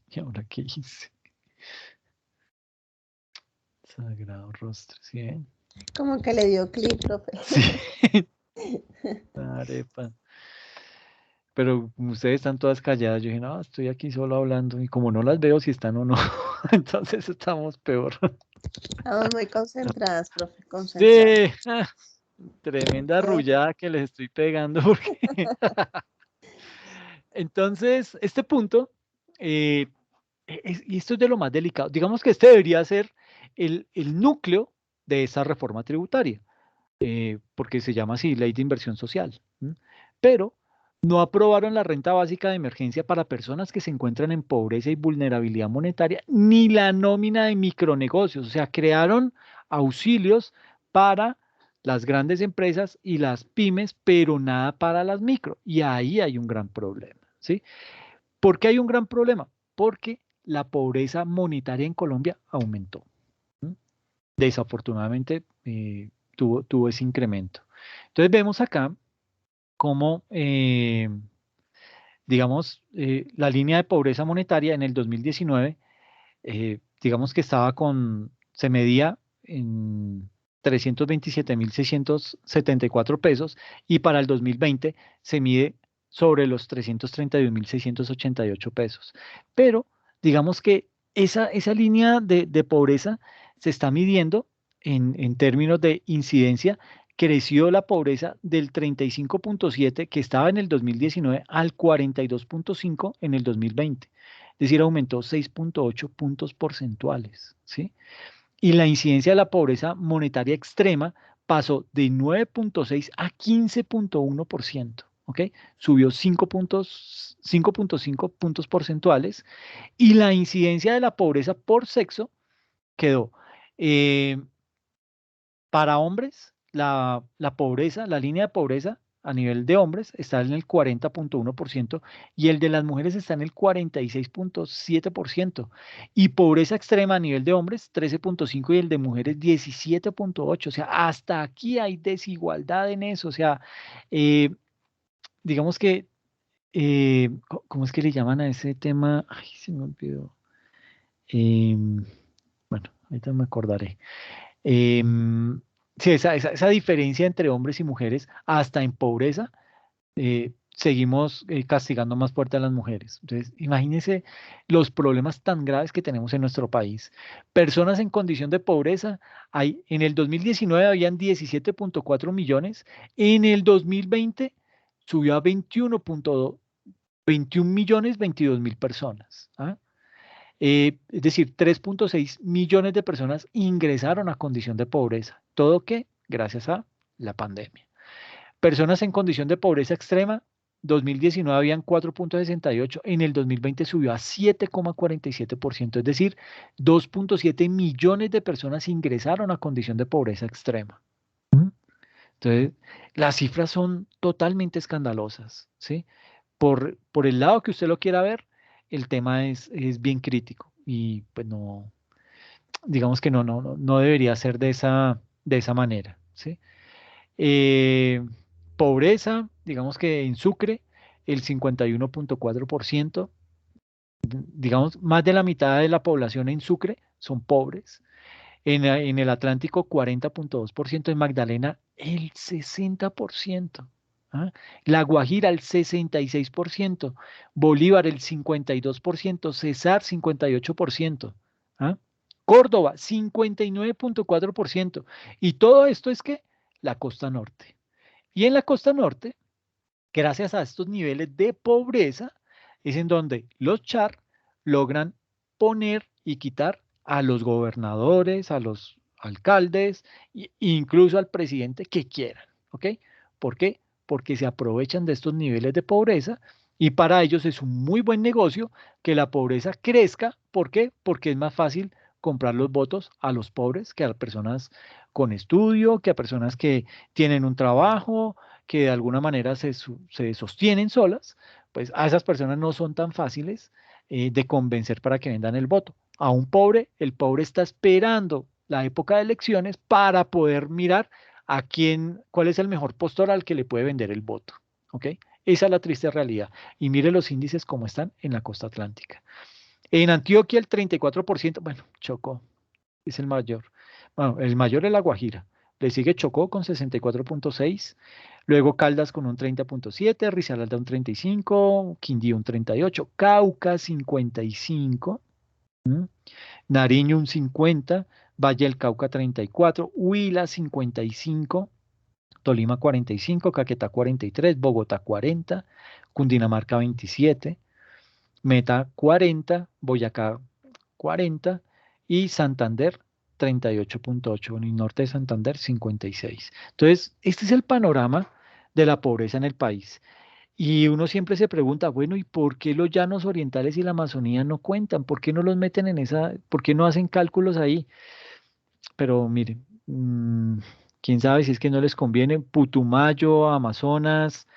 ¿y ahora qué hice? Sagrado rostro, ¿sí ven? Como que le dio clic, profe. Sí, arepa. Pero como ustedes están todas calladas, yo dije, no, estoy aquí solo hablando y como no las veo si están o no, entonces estamos peor. Estamos muy concentradas, profe, concentradas. Sí, tremenda rullada que les estoy pegando porque entonces este punto, eh, y esto es de lo más delicado, digamos que este debería ser el núcleo de esa reforma tributaria. Porque se llama así, Ley de Inversión Social. ¿M? Pero no aprobaron la renta básica de emergencia para personas que se encuentran en pobreza y vulnerabilidad monetaria, ni la nómina de micronegocios. O sea, crearon auxilios para las grandes empresas y las pymes, pero nada para las micro. Y ahí hay un gran problema, ¿sí? ¿Por qué hay un gran problema? Porque la pobreza monetaria en Colombia aumentó. ¿M? Desafortunadamente tuvo ese incremento. Entonces vemos acá cómo, digamos, la línea de pobreza monetaria en el 2019, digamos que se medía en 327.674 pesos y para el 2020 se mide sobre los 331.688 pesos. Pero digamos que esa línea de pobreza se está midiendo en términos de incidencia. Creció la pobreza del 35,7 que estaba en el 2019 al 42,5 en el 2020. Es decir, aumentó 6,8 puntos porcentuales, ¿sí? Y la incidencia de la pobreza monetaria extrema pasó de 9,6 a 15,1%, ¿ok? Subió 5,5 puntos porcentuales y la incidencia de la pobreza por sexo quedó eh, para hombres, la pobreza, la línea de pobreza a nivel de hombres está en el 40,1% y el de las mujeres está en el 46,7%. Y pobreza extrema a nivel de hombres 13,5 y el de mujeres 17,8. O sea, hasta aquí hay desigualdad en eso. O sea, eh, digamos que, ¿cómo es que le llaman a ese tema? Ay, se me olvidó. Em, bueno, ahorita me acordaré. Em, sí, esa diferencia entre hombres y mujeres, hasta en pobreza, seguimos castigando más fuerte a las mujeres. Entonces, imagínense los problemas tan graves que tenemos en nuestro país. Personas en condición de pobreza, en el 2019 habían 17,4 millones, en el 2020 subió a 21 millones 22 mil personas. ¿Ah? Es decir, 3,6 millones de personas ingresaron a condición de pobreza. ¿Todo qué? Gracias a la pandemia. Personas en condición de pobreza extrema, 2019 habían 4,68, en el 2020 subió a 7,47%, es decir, 2,7 millones de personas ingresaron a condición de pobreza extrema. ¿Mm? Entonces, las cifras son totalmente escandalosas, ¿sí? Por el lado que usted lo quiera ver, el tema es bien crítico y pues no, digamos que no debería ser de esa manera, ¿sí? Eh, Pobreza, digamos que en Sucre, el 51,4%, digamos, más de la mitad de la población en Sucre son pobres. En el Atlántico, 40,2%, en Magdalena, el 60%. ¿Ah? La Guajira, el 66%, Bolívar, el 52%, Cesar, 58%. ¿Ah? Córdoba, 59,4%. Y todo esto es que la costa norte. Y en la costa norte, gracias a estos niveles de pobreza, es en donde los char logran poner y quitar a los gobernadores, a los alcaldes e incluso al presidente que quieran. ¿Ok? ¿Por qué? Porque se aprovechan de estos niveles de pobreza y para ellos es un muy buen negocio que la pobreza crezca. ¿Por qué? Porque es más fácil comprar los votos a los pobres que a personas con estudio, que a personas que tienen un trabajo, que de alguna manera se sostienen solas, pues a esas personas no son tan fáciles de convencer para que vendan el voto. A un pobre, el pobre está esperando la época de elecciones para poder mirar cuál es el mejor postor al que le puede vender el voto. ¿Ok? Esa es la triste realidad. Y mire los índices como están en la costa atlántica. En Antioquia el 34%, bueno, Chocó es el mayor. Bueno, el mayor es La Guajira. Le sigue Chocó con 64,6. Luego Caldas con un 30,7. Risaralda un 35. Quindío un 38. Cauca 55. ¿Mm? Nariño un 50. Valle del Cauca 34. Huila 55. Tolima 45. Caquetá 43. Bogotá 40. Cundinamarca 27. Meta 40. Boyacá 40 y Santander 38,8 y norte de Santander 56. Entonces, este es el panorama de la pobreza en el país. Y uno siempre se pregunta, bueno, ¿y por qué los llanos orientales y la Amazonía no cuentan? ¿Por qué no los meten por qué no hacen cálculos ahí? Pero miren, quién sabe si es que no les conviene. Putumayo, Amazonas,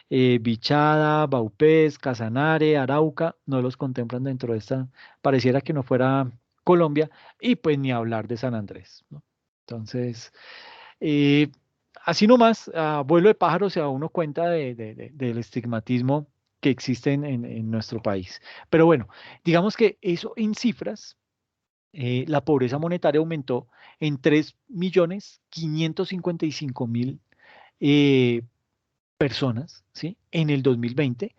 Bichada, Baupés, Casanare, Arauca, no los contemplan dentro de esta, pareciera que no fuera Colombia, y pues ni hablar de San Andrés, ¿no? Entonces, eh, así nomás, a vuelo de pájaro se da uno cuenta del estigmatismo que existe en nuestro país. Pero bueno, digamos que eso en cifras, la pobreza monetaria aumentó en 3.555.000 eh, personas, ¿sí? En el 2020,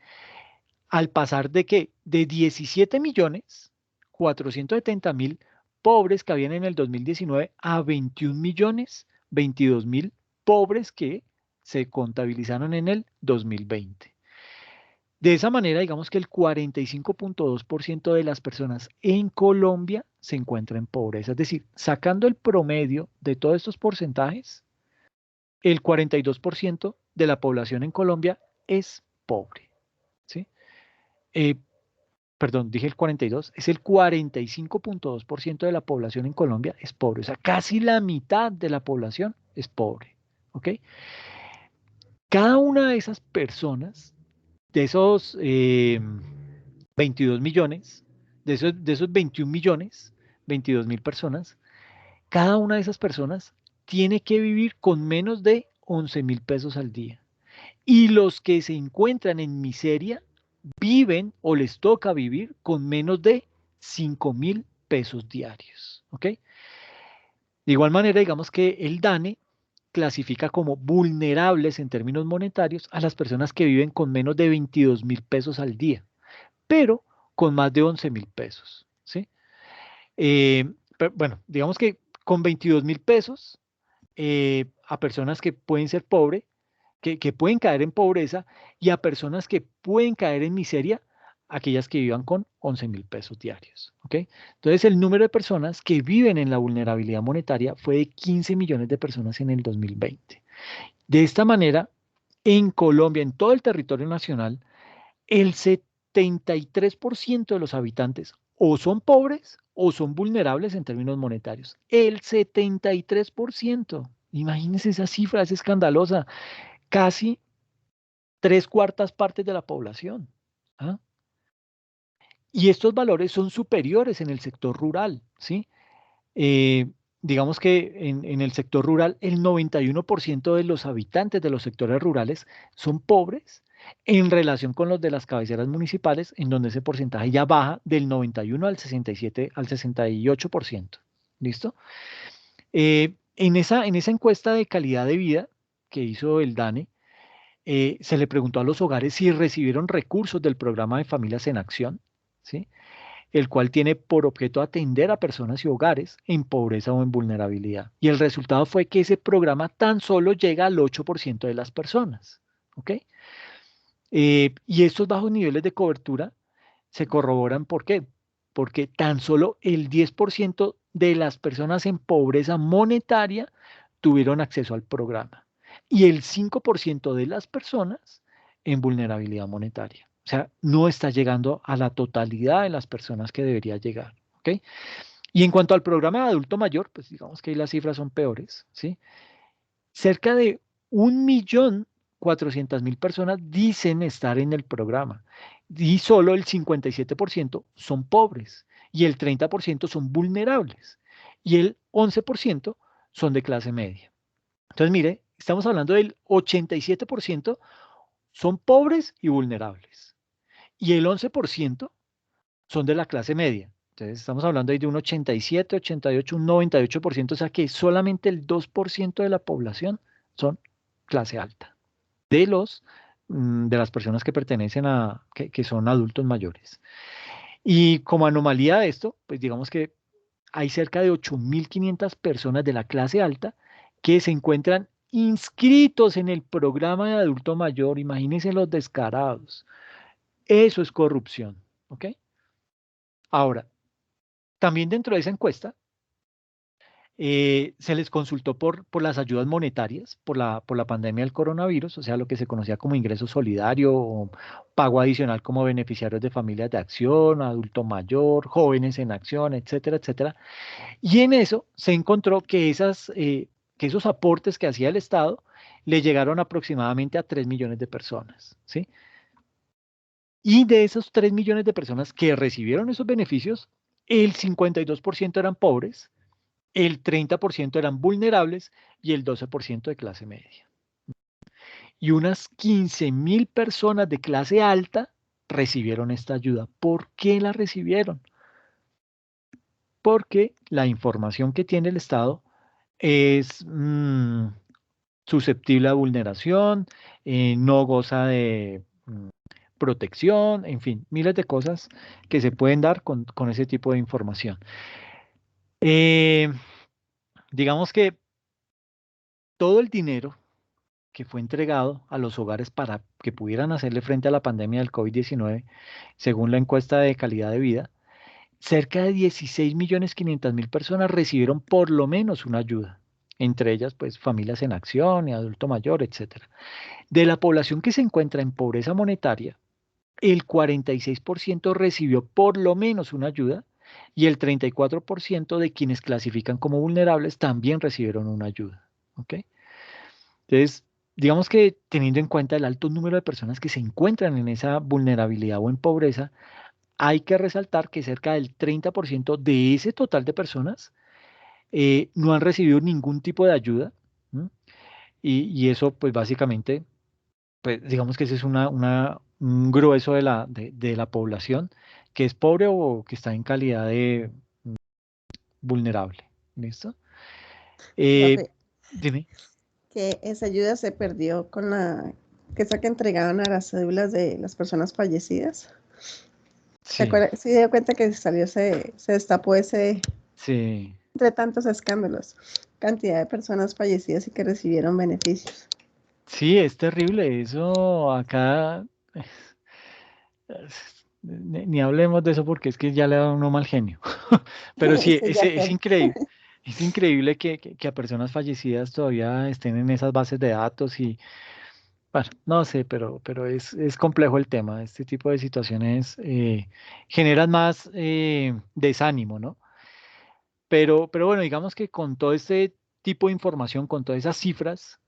al pasar de que de 17.470.000 pobres que habían en el 2019 a 21.022.000 pobres que se contabilizaron en el 2020. De esa manera, digamos que el 45.2% de las personas en Colombia se encuentra en pobreza. Es decir, sacando el promedio de todos estos porcentajes, el 42% de la población en Colombia es pobre, ¿sí? Eh, Perdón, dije el 42, es el 45.2% de la población en Colombia es pobre. O sea, casi la mitad de la población es pobre, ¿ok? Cada una de esas personas, de esos 22 millones, de esos 21 millones, 22.000 personas, cada una de esas personas tiene que vivir con menos de 11.000 pesos al día. Y los que se encuentran en miseria viven o les toca vivir con menos de 5.000 pesos diarios. ¿Ok? De igual manera, digamos que el DANE clasifica como vulnerables en términos monetarios a las personas que viven con menos de 22.000 pesos al día, pero con más de 11.000 pesos. ¿Sí? Bueno, digamos que con 22.000 pesos a personas que pueden ser pobres, que pueden caer en pobreza, y a personas que pueden caer en miseria, aquellas que vivan con 11.000 pesos diarios. ¿Ok? Entonces, el número de personas que viven en la vulnerabilidad monetaria fue de 15 millones de personas en el 2020. De esta manera, en Colombia, en todo el territorio nacional, el 73% de los habitantes o son pobres o son vulnerables en términos monetarios. El 73%. Imagínense esa cifra, es escandalosa. Casi tres cuartas partes de la población. ¿Ah? Y estos valores son superiores en el sector rural, ¿sí? Eh, digamos que en el sector rural el 91% de los habitantes de los sectores rurales son pobres en relación con los de las cabeceras municipales, en donde ese porcentaje ya baja del 91 al 67, al 68%. ¿Listo? En esa encuesta de calidad de vida que hizo el DANE, se le preguntó a los hogares si recibieron recursos del programa de Familias en Acción, ¿sí? El cual tiene por objeto atender a personas y hogares en pobreza o en vulnerabilidad. Y el resultado fue que ese programa tan solo llega al 8% de las personas. ¿Ok? Y estos bajos niveles de cobertura se corroboran. ¿Por qué? Porque tan solo el 10% de las personas en pobreza monetaria tuvieron acceso al programa y el 5% de las personas en vulnerabilidad monetaria. O sea, no está llegando a la totalidad de las personas que debería llegar. ¿Ok? Y en cuanto al programa de adulto mayor, pues digamos que ahí las cifras son peores, ¿sí? Cerca de 1.400.000 personas dicen estar en el programa y solo el 57% son pobres y el 30% son vulnerables y el 11% son de clase media. Entonces, mire, estamos hablando del 87% son pobres y vulnerables y el 11% son de la clase media. Entonces, estamos hablando ahí de un 87, 88, un 98%, o sea que solamente el 2% de la población son clase alta, de las personas que pertenecen que son adultos mayores. Y como anomalía de esto, pues digamos que hay cerca de 8.500 personas de la clase alta que se encuentran inscritos en el programa de adulto mayor. Imagínense los descarados. Eso es corrupción. ¿Ok? Ahora, también dentro de esa encuesta, se les consultó por las ayudas monetarias, por la pandemia del coronavirus, o sea, lo que se conocía como ingreso solidario o pago adicional como beneficiarios de familias de acción, adulto mayor, jóvenes en acción, etcétera, etcétera. Y en eso se encontró que esos aportes que hacía el Estado le llegaron aproximadamente a 3 millones de personas, ¿sí? Y de esos 3 millones de personas que recibieron esos beneficios, el 52% eran pobres el 30% eran vulnerables y el 12% de clase media. Y unas 15.000 personas de clase alta recibieron esta ayuda. ¿Por qué la recibieron? Porque la información que tiene el Estado es susceptible a vulneración, no goza de protección, en fin, miles de cosas que se pueden dar con ese tipo de información. Digamos que todo el dinero que fue entregado a los hogares para que pudieran hacerle frente a la pandemia del COVID-19, según la encuesta de calidad de vida, cerca de 16.500.000 personas recibieron por lo menos una ayuda, entre ellas pues familias en acción y adulto mayor, etcétera. De la población que se encuentra en pobreza monetaria, el 46% recibió por lo menos una ayuda y el 34% de quienes clasifican como vulnerables también recibieron una ayuda. ¿Ok? Entonces, digamos que teniendo en cuenta el alto número de personas que se encuentran en esa vulnerabilidad o en pobreza, hay que resaltar que cerca del 30% de ese total de personas no han recibido ningún tipo de ayuda. ¿M? Y eso, pues básicamente, pues digamos que ese es un grueso de la población que es pobre o que está en calidad de vulnerable. ¿Listo? Eh, Profe, dime. que esa ayuda se perdió con que esa que entregaban a las cédulas de las personas fallecidas. ¿Se Sí, acuerda? Se dio cuenta que salió, se destapó ese, sí. entre tantos escándalos, cantidad de personas fallecidas y que recibieron beneficios. Sí, es terrible. Eso acá, ni hablemos de eso porque es que ya le da uno mal genio. Pero sí, Ese ya fue. es increíble que a personas fallecidas todavía estén en esas bases de datos y, bueno, no sé, pero es complejo el tema. Este tipo de situaciones generan más desánimo, ¿no? Pero bueno, digamos que con todo este tipo de información, con todas esas cifras,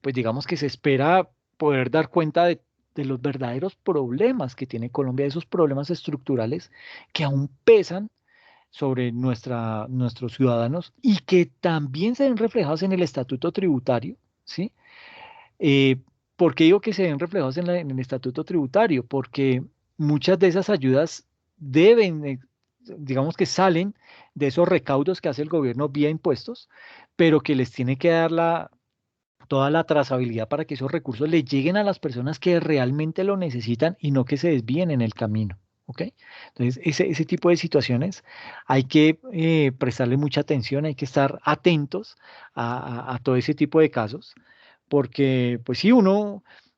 pues digamos que se espera poder dar cuenta de los verdaderos problemas que tiene Colombia, esos problemas estructurales que aún pesan sobre nuestros ciudadanos y que también se ven reflejados en el estatuto tributario, ¿sí? Eh, ¿Por qué digo que se ven reflejados en el estatuto tributario? Porque muchas de esas ayudas deben, digamos que salen de esos recaudos que hace el gobierno vía impuestos, pero que les tiene que dar toda la trazabilidad para que esos recursos le lleguen a las personas que realmente lo necesitan y no que se desvíen en el camino. ¿Ok? Entonces, ese tipo de situaciones hay que prestarle mucha atención, hay que estar atentos a todo ese tipo de casos, porque, pues sí,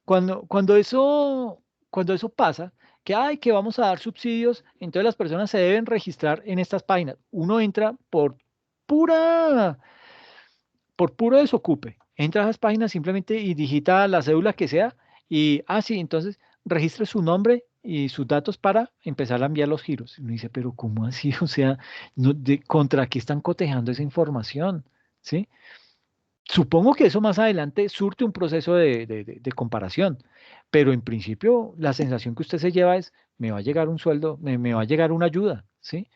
cuando eso pasa, que hay que vamos a dar subsidios, entonces las personas se deben registrar en estas páginas. Uno entra pura por puro desocupe, entra a esas páginas simplemente y digita la cédula que sea y, sí, entonces registre su nombre y sus datos para empezar a enviar los giros. Y uno dice, pero ¿cómo así? O sea, ¿contra qué están cotejando esa información? ¿Sí? Supongo que eso más adelante surte un proceso de comparación, pero en principio la sensación que usted se lleva es, me va a llegar un sueldo, me va a llegar una ayuda, ¿sí?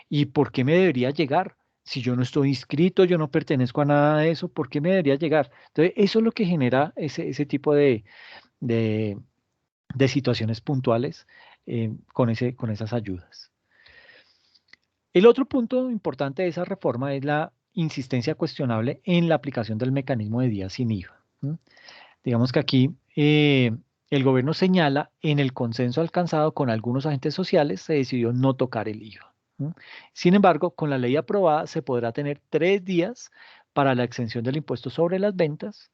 ¿Y por qué me debería llegar? Si yo no estoy inscrito, yo no pertenezco a nada de eso, ¿por qué me debería llegar? Entonces, eso es lo que genera ese tipo de, de situaciones puntuales con esas ayudas. El otro punto importante de esa reforma es la insistencia cuestionable en la aplicación del mecanismo de día sin IVA. ¿M? Digamos que aquí el gobierno señala en el consenso alcanzado con algunos agentes sociales se decidió no tocar el IVA. ¿M? Sin embargo, con la ley aprobada se podrá tener 3 días para la exención del impuesto sobre las ventas.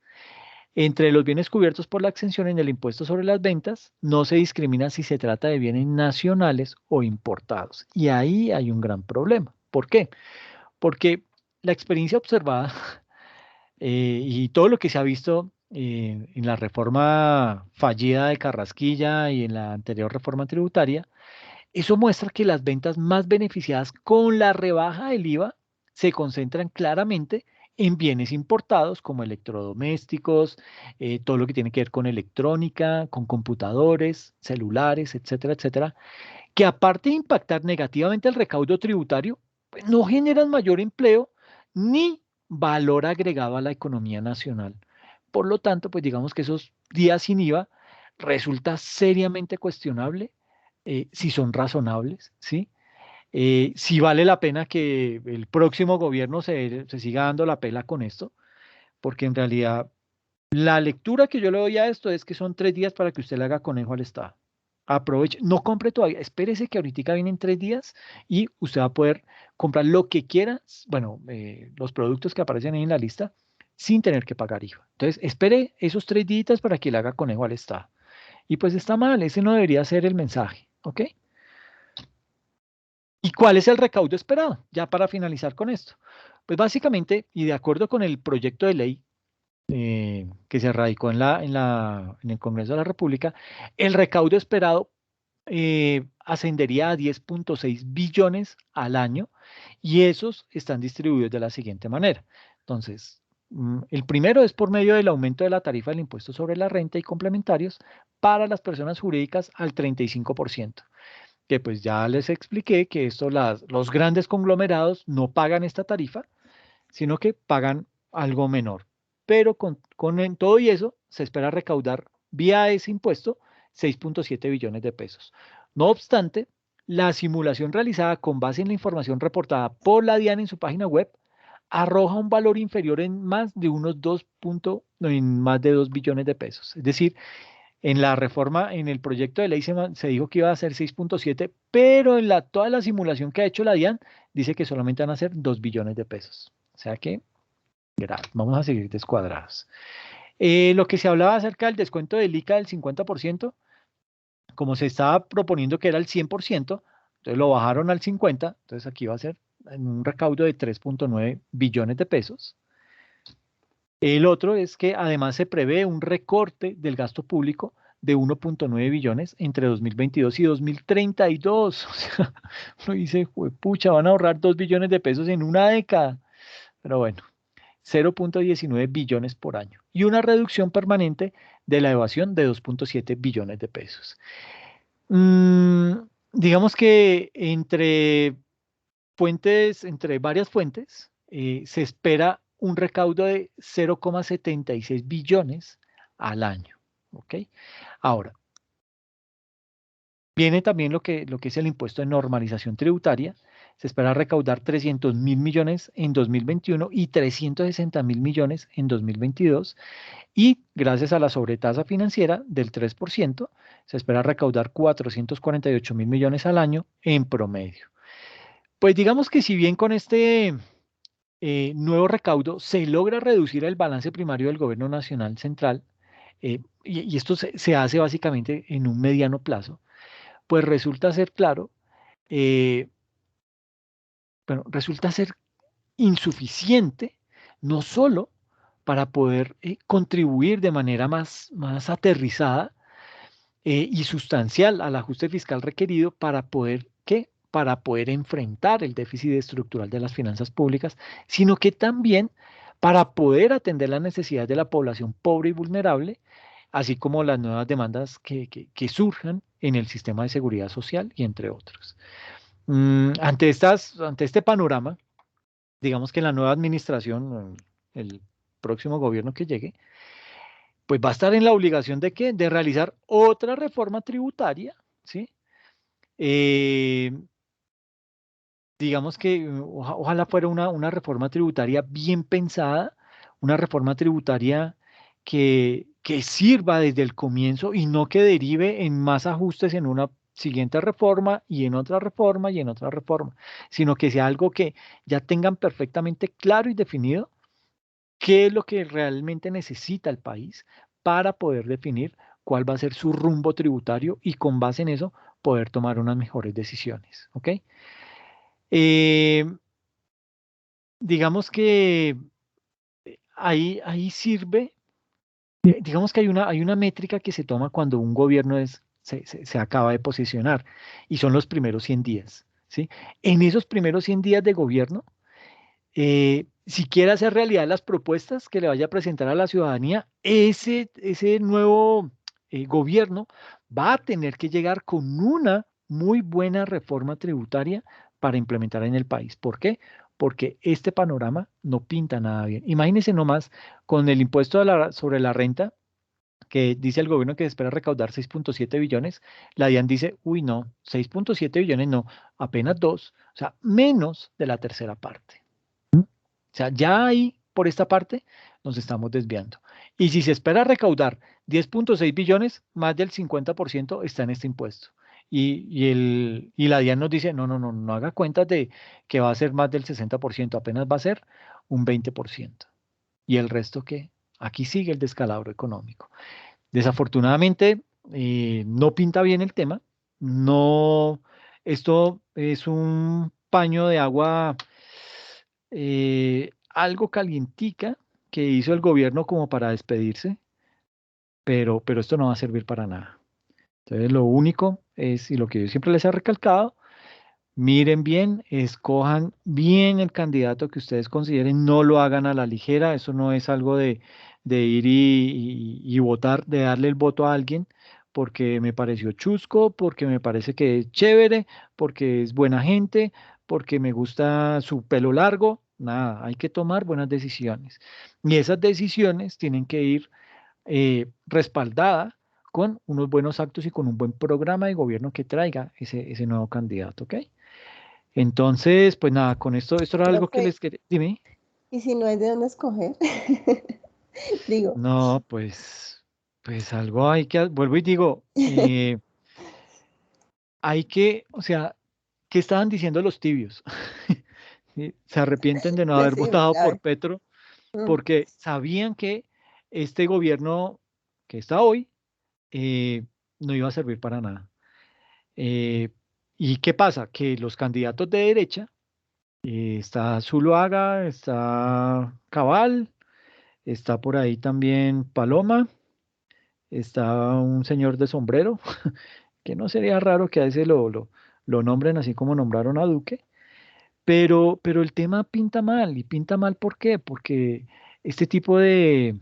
Entre los bienes cubiertos por la exención en el impuesto sobre las ventas, no se discrimina si se trata de bienes nacionales o importados. Y ahí hay un gran problema. ¿Por qué? Porque la experiencia observada y todo lo que se ha visto en la reforma fallida de Carrasquilla y en la anterior reforma tributaria, eso muestra que las ventas más beneficiadas con la rebaja del IVA se concentran claramente en bienes importados como electrodomésticos, todo lo que tiene que ver con electrónica, con computadores, celulares, etcétera, etcétera, que aparte de impactar negativamente el recaudo tributario, pues no generan mayor empleo ni valor agregado a la economía nacional. Por lo tanto, pues digamos que esos días sin IVA resulta seriamente cuestionable si son razonables, ¿sí? Si vale la pena que el próximo gobierno se siga dando la pela con esto, porque en realidad la lectura que yo le doy a esto es que son 3 días para que usted le haga conejo al Estado. Aproveche, no compre todavía, espérese que ahorita vienen 3 días y usted va a poder comprar lo que quiera, bueno, los productos que aparecen ahí en la lista, sin tener que pagar IVA. Entonces, espere esos 3 días para que le haga conejo al Estado. Y pues está mal, ese no debería ser el mensaje, ¿ok? ¿Y cuál es el recaudo esperado? Ya para finalizar con esto. Pues básicamente, y de acuerdo con el proyecto de ley que se radicó en el Congreso de la República, el recaudo esperado ascendería a 10.6 billones al año y esos están distribuidos de la siguiente manera. Entonces, el primero es por medio del aumento de la tarifa del impuesto sobre la renta y complementarios para las personas jurídicas al 35%, que pues ya les expliqué que esto los grandes conglomerados no pagan esta tarifa, sino que pagan algo menor. Pero en todo y eso, se espera recaudar vía ese impuesto 6.7 billones de pesos. No obstante, la simulación realizada con base en la información reportada por la DIAN en su página web arroja un valor inferior en más de unos 2 billones de pesos. Es decir, en la reforma, en el proyecto de ley se dijo que iba a ser 6.7, pero en toda la simulación que ha hecho la DIAN dice que solamente van a ser 2 billones de pesos. O sea que vamos a seguir descuadrados. Lo que se hablaba acerca del descuento del ICA del 50%, como se estaba proponiendo que era el 100%, entonces lo bajaron al 50%, entonces aquí va a ser en un recaudo de 3.9 billones de pesos. El otro es que además se prevé un recorte del gasto público de 1.9 billones entre 2022 y 2032. O sea, uno dice, pucha, van a ahorrar 2 billones de pesos en una década. Pero bueno, 0.19 billones por año y una reducción permanente de la evasión de 2.7 billones de pesos. Mm, digamos que entre varias fuentes, se espera un recaudo de 0.76 billones al año. ¿Ok? Ahora, viene también lo que es el impuesto de normalización tributaria. Se espera recaudar 300.000 millones en 2021 y 360.000 millones en 2022. Y gracias a la sobretasa financiera del 3%, se espera recaudar 448.000 millones al año en promedio. Pues digamos que si bien con este nuevo recaudo se logra reducir el balance primario del gobierno nacional central, y esto se hace básicamente en un mediano plazo, pues resulta ser claro, eh, bueno, resulta ser insuficiente, no solo para poder contribuir de manera más aterrizada y sustancial al ajuste fiscal requerido para poder, ¿qué? Para poder enfrentar el déficit estructural de las finanzas públicas, sino que también para poder atender las necesidades de la población pobre y vulnerable, así como las nuevas demandas que surjan en el sistema de seguridad social y entre otros. Ante este panorama, digamos que la nueva administración, el próximo gobierno que llegue, pues va a estar en la obligación de qué? De realizar otra reforma tributaria, ¿sí? Eh, digamos que ojalá fuera una reforma tributaria bien pensada, una reforma tributaria que sirva desde el comienzo y no que derive en más ajustes en una siguiente reforma y en otra reforma y en otra reforma, sino que sea algo que ya tengan perfectamente claro y definido qué es lo que realmente necesita el país para poder definir cuál va a ser su rumbo tributario y con base en eso poder tomar unas mejores decisiones. ¿Ok? Eh, digamos que ahí sirve, digamos que hay una métrica que se toma cuando un gobierno se acaba de posicionar y son los primeros 100 días. ¿Sí? En esos primeros 100 días de gobierno, si quiere hacer realidad las propuestas que le vaya a presentar a la ciudadanía, ese nuevo gobierno va a tener que llegar con una muy buena reforma tributaria para implementar en el país. ¿Por qué? porque este panorama no pinta nada bien. Imagínense nomás con el impuesto sobre la renta, que dice el gobierno que espera recaudar 6.7 billones, la DIAN dice, uy, no, 6.7 billones no, apenas 2, o sea, menos de la tercera parte. O sea, ya ahí, por esta parte, nos estamos desviando. Y si se espera recaudar 10.6 billones, más del 50% está en este impuesto. Y la DIAN nos dice, no, no, no, no haga cuentas de que va a ser más del 60%, apenas va a ser un 20%. ¿Y el resto qué? Aquí sigue el descalabro económico. Desafortunadamente, no pinta bien el tema. No, esto es un paño de agua, algo calientica que hizo el gobierno como para despedirse, pero esto no va a servir para nada. Entonces, lo único es, y lo que yo siempre les he recalcado, miren bien, escojan bien el candidato que ustedes consideren, no lo hagan a la ligera, eso no es algo de ir y votar, de darle el voto a alguien porque me pareció chusco, porque me parece que es chévere, porque es buena gente, porque me gusta su pelo largo. Nada, hay que tomar buenas decisiones. Y esas decisiones tienen que ir respaldadas con unos buenos actos y con un buen programa de gobierno que traiga ese nuevo candidato, ¿ok? Entonces, pues nada, con esto era algo que Profe, les quería. Dime. ¿y si no hay de dónde escoger? Digo, No, pues algo hay que, vuelvo y digo, hay que, o sea, ¿qué estaban diciendo los tibios? ¿Sí? Se arrepienten de no haber decime, votado a por ver. Petro Mm. porque sabían que este gobierno que está hoy eh, no iba a servir para nada. Eh, ¿Y qué pasa? Que los candidatos de derecha, está Zuluaga, está Cabal, está por ahí también Paloma, está un señor de sombrero, que no sería raro que a ese lo nombren así como nombraron a Duque, pero el tema pinta mal, y pinta mal ¿por qué? Porque este tipo de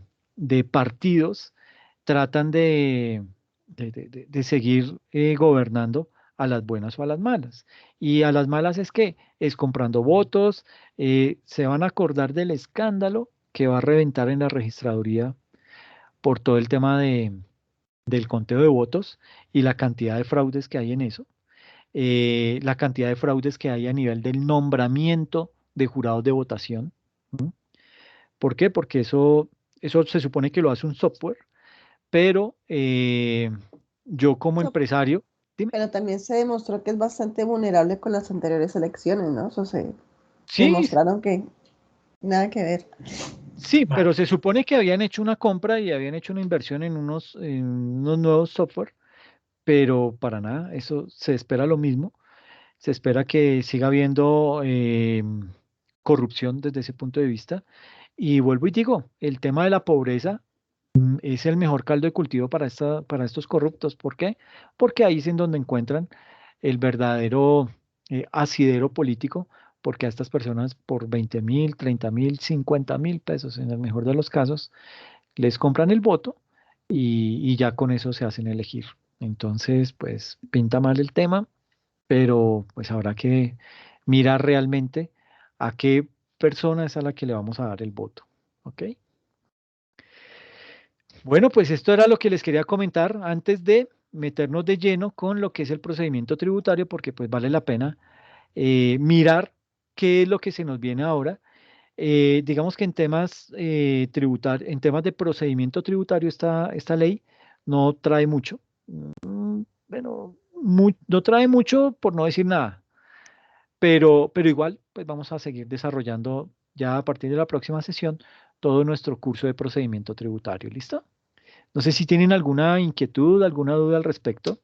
partidos tratan de seguir gobernando a las buenas o a las malas. Y a las malas es que es comprando votos, se van a acordar del escándalo que va a reventar en la registraduría por todo el tema del conteo de votos y la cantidad de fraudes que hay en eso, la cantidad de fraudes que hay a nivel del nombramiento de jurados de votación. ¿M? ¿Por qué? Porque eso se supone que lo hace un software, pero yo como No, empresario, dime, pero también se demostró que es bastante vulnerable con las anteriores elecciones, ¿no? Eso se sí, demostraron que nada que ver. sí, pero se supone que habían hecho una compra y habían hecho una inversión en unos nuevos software, pero para nada, eso se espera lo mismo. Se espera que siga habiendo corrupción desde ese punto de vista. Y vuelvo y digo, el tema de la pobreza es el mejor caldo de cultivo para estos corruptos. ¿Por qué? Porque ahí es en donde encuentran el verdadero asidero político, porque a estas personas por 20.000, 30.000, 50.000 pesos, en el mejor de los casos, les compran el voto y ya con eso se hacen elegir. Entonces, pues pinta mal el tema, pero pues habrá que mirar realmente a qué persona es a la que le vamos a dar el voto. ¿Ok? Bueno, pues esto era lo que les quería comentar antes de meternos de lleno con lo que es el procedimiento tributario, porque pues vale la pena mirar qué es lo que se nos viene ahora. Digamos que en temas en temas de procedimiento tributario, esta ley no trae mucho. Bueno, no trae mucho por no decir nada. Pero igual, pues vamos a seguir desarrollando ya a partir de la próxima sesión todo nuestro curso de procedimiento tributario. ¿Listo? No sé si tienen alguna inquietud, alguna duda al respecto.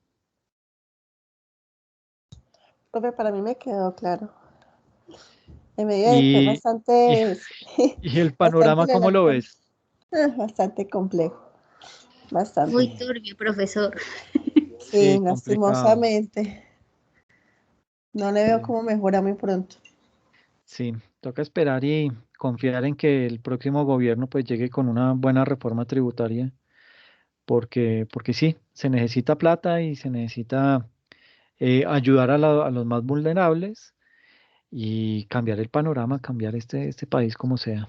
Profe, para mí me quedó claro. En medida de que es Y, y, bastante, y el bastante panorama, ¿cómo lo ves? bastante complejo, bastante. Muy Sí, turbio, profesor. Sí, sí, complicado. lastimosamente. No le veo Sí, cómo mejora muy pronto. sí, toca esperar y confiar en que el próximo gobierno pues llegue con una buena reforma tributaria, porque sí, se necesita plata y se necesita ayudar a los más vulnerables. y cambiar el panorama, cambiar este país como sea.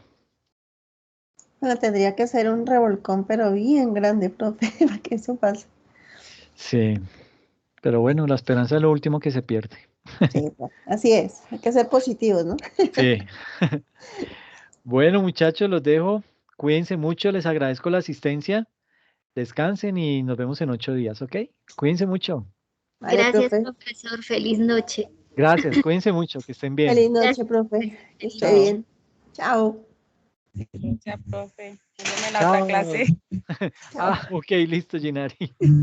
Bueno, tendría que ser un revolcón, pero bien grande, profe, para que eso pase. Sí, pero bueno, la esperanza es lo último que se pierde. Sí, así es. Hay que ser positivos, ¿no? Sí. Bueno, muchachos, los dejo. Cuídense mucho, les agradezco la asistencia. Descansen y nos vemos en 8 días, ¿ok? Cuídense mucho. Vale, Gracias, profe. profesor. Feliz noche. Gracias, cuídense mucho, que estén bien. Feliz noche, Gracias, profe. profe. Que Feliz esté noche. Chao. bien. Chao. Mucha profe. Nos vemos en la otra Chao. clase. Chao. Ah, ok, listo, Ginari.